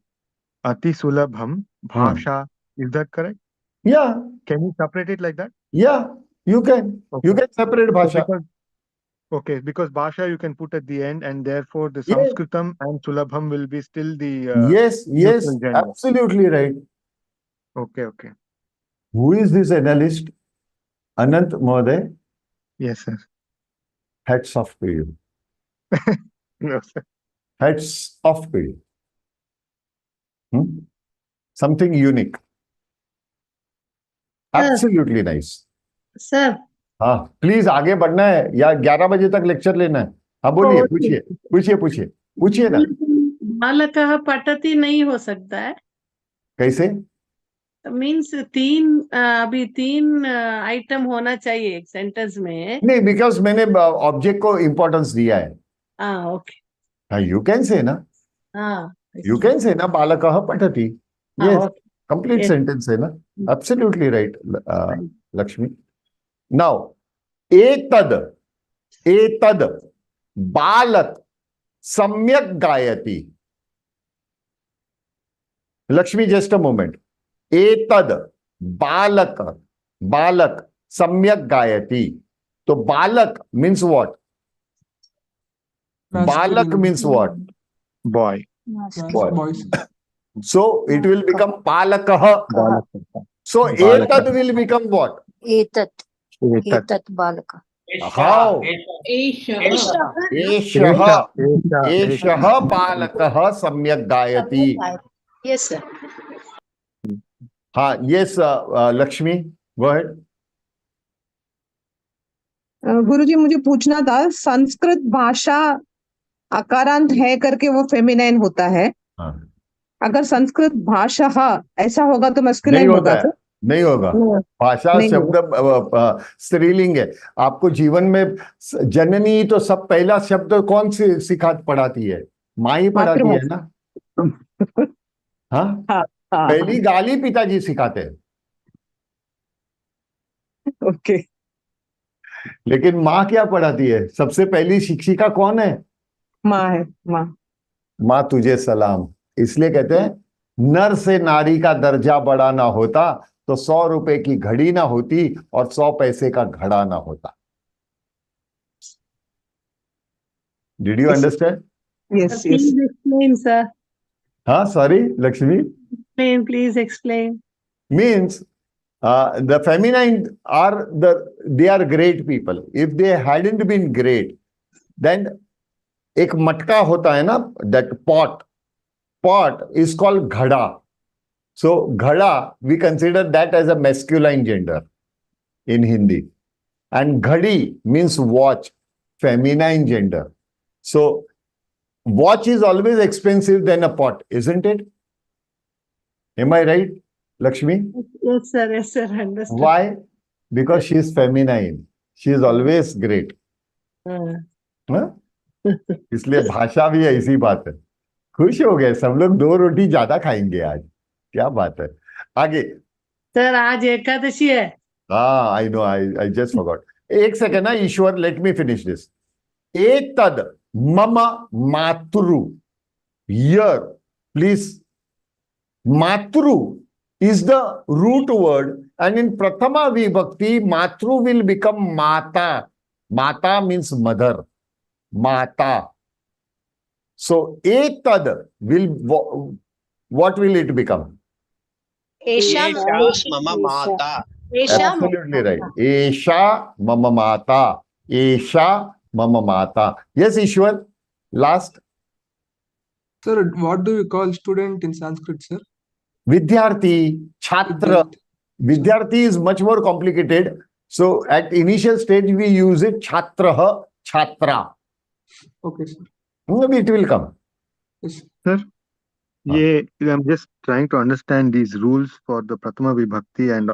ati sulabham bhasha. Is that correct? Yeah. Can you separate it like that? Yeah, you can. Okay. You can separate bhasha. Because bhasha you can put at the end, and therefore the Sanskritam and sulabham will be still the yes, absolutely right. Okay. Who is this analyst? Anant Mohoday? Yes, sir. Hats off to you. No, sir. Hats off to you. Something unique. Absolutely nice. Sir. Please आगे बढ़ना है या 11 बजे तक lecture लेना है. बोलिए, पूछिए ना. बालकः पठति नहीं हो सकता है. कैसे? मीन्स अभी तीन आइटम होना चाहिए एक सेंटेंस में. नहीं, बिकॉज मैंने ऑब्जेक्ट को इंपॉर्टेंस दिया है. ओके. यू कैन से ना. यू कैन से ना बालकः पठति. यस, कंप्लीट सेंटेंस है ना. Absolutely right, Lakshmi. Now, etad balak samyak gayati. Lakshmi, just a moment. Etad balak samyak gayati. So balak means what? Balak means what? Boy. So it will become balakah. So etad will become what? Etat balaka. How? Eshah balakah samyak gayati. Yes, sir. Yes, Lakshmi, go ahead. गुरुजी, मुझे पूछना था, संस्कृत भाषा आकारांत है करके वो feminine होता है. अगर संस्कृत भाषा ऐसा होगा तो मैस्कुलाइन होगा. नहीं होगा. भाषा शब्द स्त्रीलिंग है. आपको जीवन में जननी तो सब पहला शब्द कौन सी पढ़ाती है? माँ ही पढ़ाती है ना. पहली गाली पिताजी सिखाते हैं. ओके. लेकिन माँ क्या पढ़ाती है? सबसे पहली शिक्षिका कौन है? माँ है. माँ तुझे सलाम. इसलिए कहते हैं नर से नारी का दर्जा बड़ा ना होता तो 100 रुपए की घड़ी ना होती और 100 पैसे का घड़ा ना होता. Did you understand? Yes, Please yes. explain, sir. Sorry, Lakshmi? Please explain. Means the feminine they are great people. If they hadn't been great, then एक मटका होता है ना, that pot is called ghada. So ghada, we consider that as a masculine gender in Hindi. And ghadi means watch, feminine gender. So watch is always expensive than a pot, isn't it? Am I right, Lakshmi? Yes, sir. Yes, sir. Understood. Why? Because she is feminine. She is always great. हाँ? इसलिए भाषा भी ऐसी बात है. खुश हो गए सब लोग, 2 रोटी ज्यादा खाएंगे आज. क्या बात है. आगे. सर आज एकादशी है. I know. I just forgot. एक सेकंड ना ईश्वर, लेट मी फिनिश दिस. एतद मम मातृ. Here, please. Matru is the root word, and in Prathama Vibhakti, Matru will become Mata. Mata means mother. Mata. So, Etad will, what will it become? Esha mama mata. Absolutely right. Esha mama mata. Esha mama mata. Yes, Ishwar. Last. Sir, what do we call student in Sanskrit, sir? Vidyarthi, Chhatra. Vidyarthi is much more complicated. So at initial stage, we use it Chhatraha, Chhatra. Okay, sir. Maybe it will come. Yes. Sir, yeah, I'm just trying to understand these rules for the Prathama Vibhakti and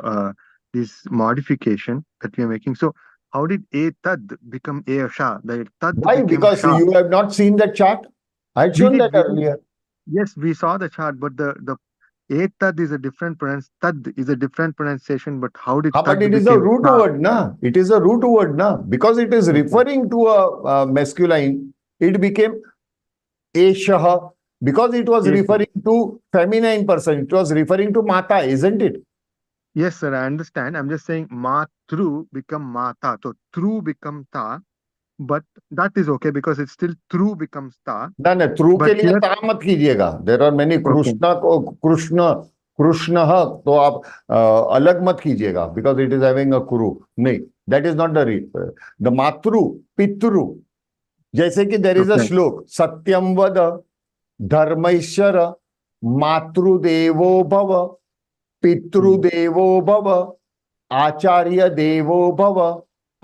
this modification that we are making. So how did Etad become Esha? The Tad Why? Because Sha. you have not seen that chart. I had shown that earlier. Yes, we saw the chart, but the Etad is a different Tad is a different pronunciation, but how did But it is a root word, na? It is a root word, na? Because it is referring to a masculine, it became Eshaha. Because it was referring to feminine person, it was referring to Mata, isn't it? Yes, sir, I understand. I'm just saying Matru become Mata. So Tru become Ta, but that is okay because it's still Tru becomes Ta. No, Tru के लिए ता मत कीजिएगा. There are many Krishna तो आप अलग मत कीजिएगा because it is having a kuru. नहीं, that is not the Matru, Pitru. जैसे कि there is a श्लोक सत्यम वद धर्मैश्वर मातृदेवो भव पितृदेवो भव आचार्य देवो भव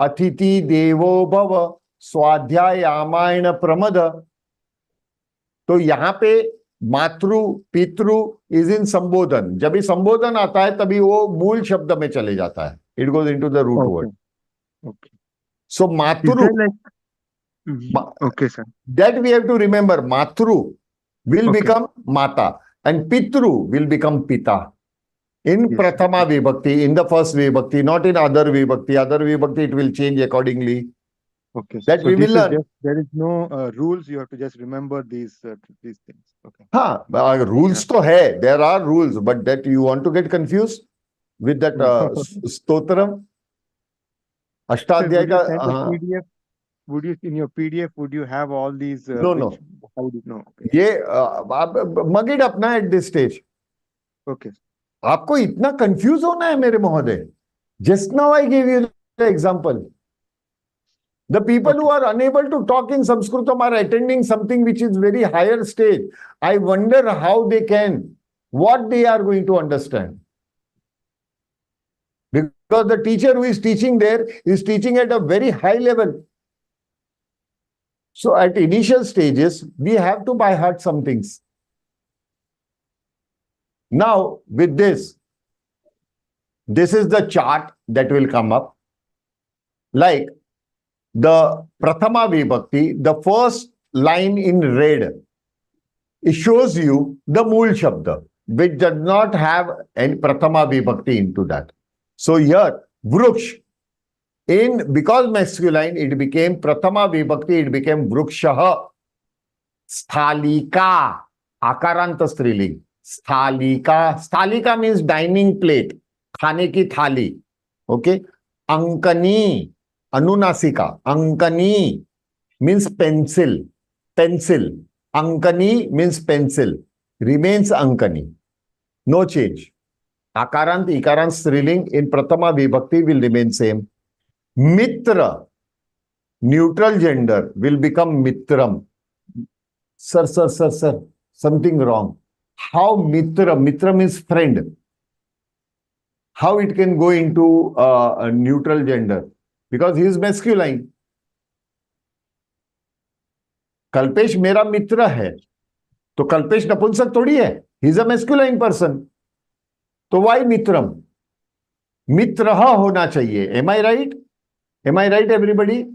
अतिथि देवो भव स्वाध्याय रामायण प्रमद. तो यहाँ पे मातृ पितृ इज इन संबोधन. जब भी संबोधन आता है तभी वो मूल शब्द में चले जाता है. It goes into the root word. So मातृ. Okay, sir. That we have to remember. Matru will become Mata and Pitru will become Pita. In Prathama Vibhakti, in the first Vibhakti, not in other Vibhakti. Other Vibhakti, it will change accordingly. Okay. That we will learn. There is no rules. You have to just remember these things. Okay. Rules to hai. There are rules, but that you want to get confused with that stotram. Ashtadhyaya ka. Would you, in your PDF, would you have all these? No. How do you know? ये mug it up na at this stage. Okay. आपको इतना confuse होना है मेरे महोदय? Just now I gave you the example. The people who are unable to talk in Sanskritam are attending something which is very higher stage. I wonder how they can, what they are going to understand. Because the teacher who is teaching there is teaching at a very high level. So at initial stages, we have to by heart some things. Now, with this is the chart that will come up. Like the Prathama Vibhakti, the first line in red, it shows you the Mool Shabda, which does not have any Prathama Vibhakti into that. So here, Vruksh, because masculine, it became Prathama Vibhakti, it became Vrukshaha. Sthalika, Akaranta Striling. Sthalika means dining plate, khane ki thali. Okay. Ankani, Anunasika, Ankani. means pencil. Pencil. Ankani means pencil. Remains Ankani. No change. Akarant, Ikarant, Striling in Pratama Vibhakti will remain same. Mitra, neutral gender, will become Mitram. Sir, something wrong. How Mitra? Mitra means friend. How it can go into a neutral gender? Because he is masculine. Kalpesh मेरा मित्र है, तो कल्पेश नपुंसक थोड़ी है. He is a masculine person. तो why मित्रम? मित्रः होना चाहिए. Am I right? Am I right, everybody?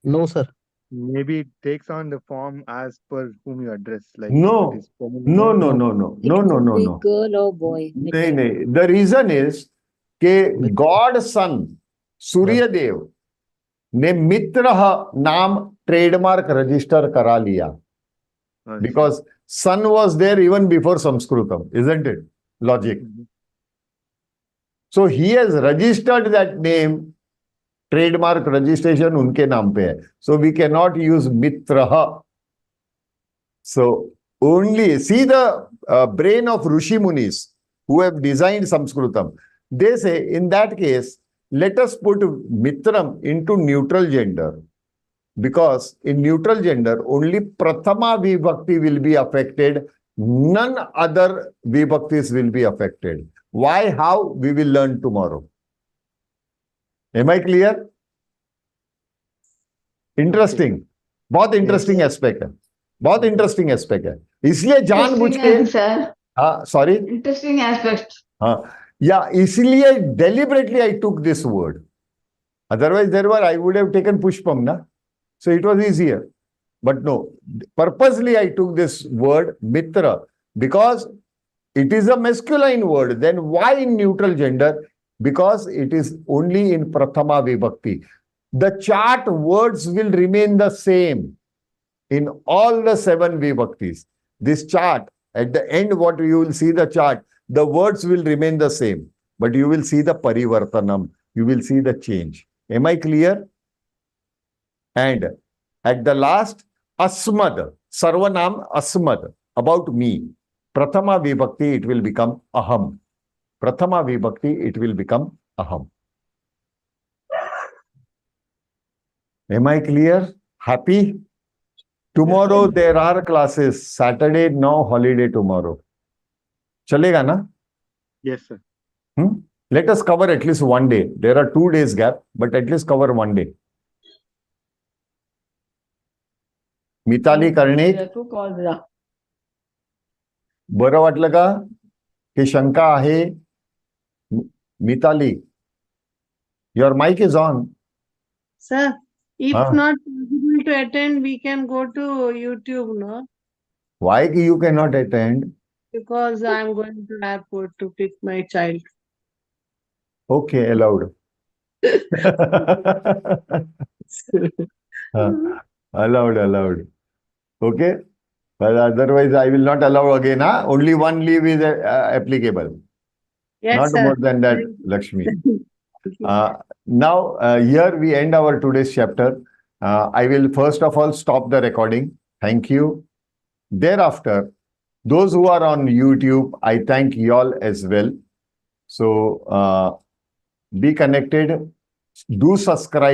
No, sir. Maybe it takes on the form as per whom you address. Like No. it is No. Girl or boy. नहीं. The reason is कि God Son सूर्य देव ने मित्र नाम trademark register करा लिया. Because sun was there even before Sanskrutam, isn't it? Logic. So he has registered that name. Trademark registration उनके नाम पे है. So we cannot use mitraha. So only see the brain of Rishi Munis who have designed Sanskrutam. They say in that case, let us put mitram into neutral gender. Because in neutral gender, only Prathama Vibhakti will be affected. None other Vibhaktis will be affected. Why? How? We will learn tomorrow. Am I clear? Interesting. बहुत interesting aspect है. बहुत interesting aspect है. इसलिए जानबूझ के sir. Sorry. Interesting aspect. Yeah, इसलिए deliberately I took this word. Otherwise, I would have taken Pushpam, na? So it was easier. But no, purposely I took this word mitra because it is a masculine word. Then why in neutral gender? Because it is only in Prathama Vibhakti. The chart words will remain the same in all the 7 Vibhaktis. This chart, at the end, what you will see the chart, the words will remain the same. But you will see the parivartanam. You will see the change. Am I clear? And at the last, asmad, sarvanam asmad, about me. Prathama Vibhakti, it will become aham. Prathama Vibhakti, it will become aham. Am I clear? Happy? Tomorrow there are classes. Saturday, no holiday tomorrow. Chalega na? Yes, sir. Let us cover at least one day. There are 2 days gap, but at least cover one day. Mitali Karnik बरं वाटलं का की शंका आहे Mitali your mic is on. Sir, if not possible to attend, we can go to YouTube, no? Why you cannot attend? Because I'm going to airport to pick my child. Okay, allowed. Allowed. Okay, but otherwise I will not allow again. Only one leave is applicable. Yes, not sir. more than that, Lakshmi. Now, here we end our today's chapter. I will first of all stop the recording. Thank you. Thereafter, those who are on YouTube, I thank you all as well. So, be connected. Do subscribe.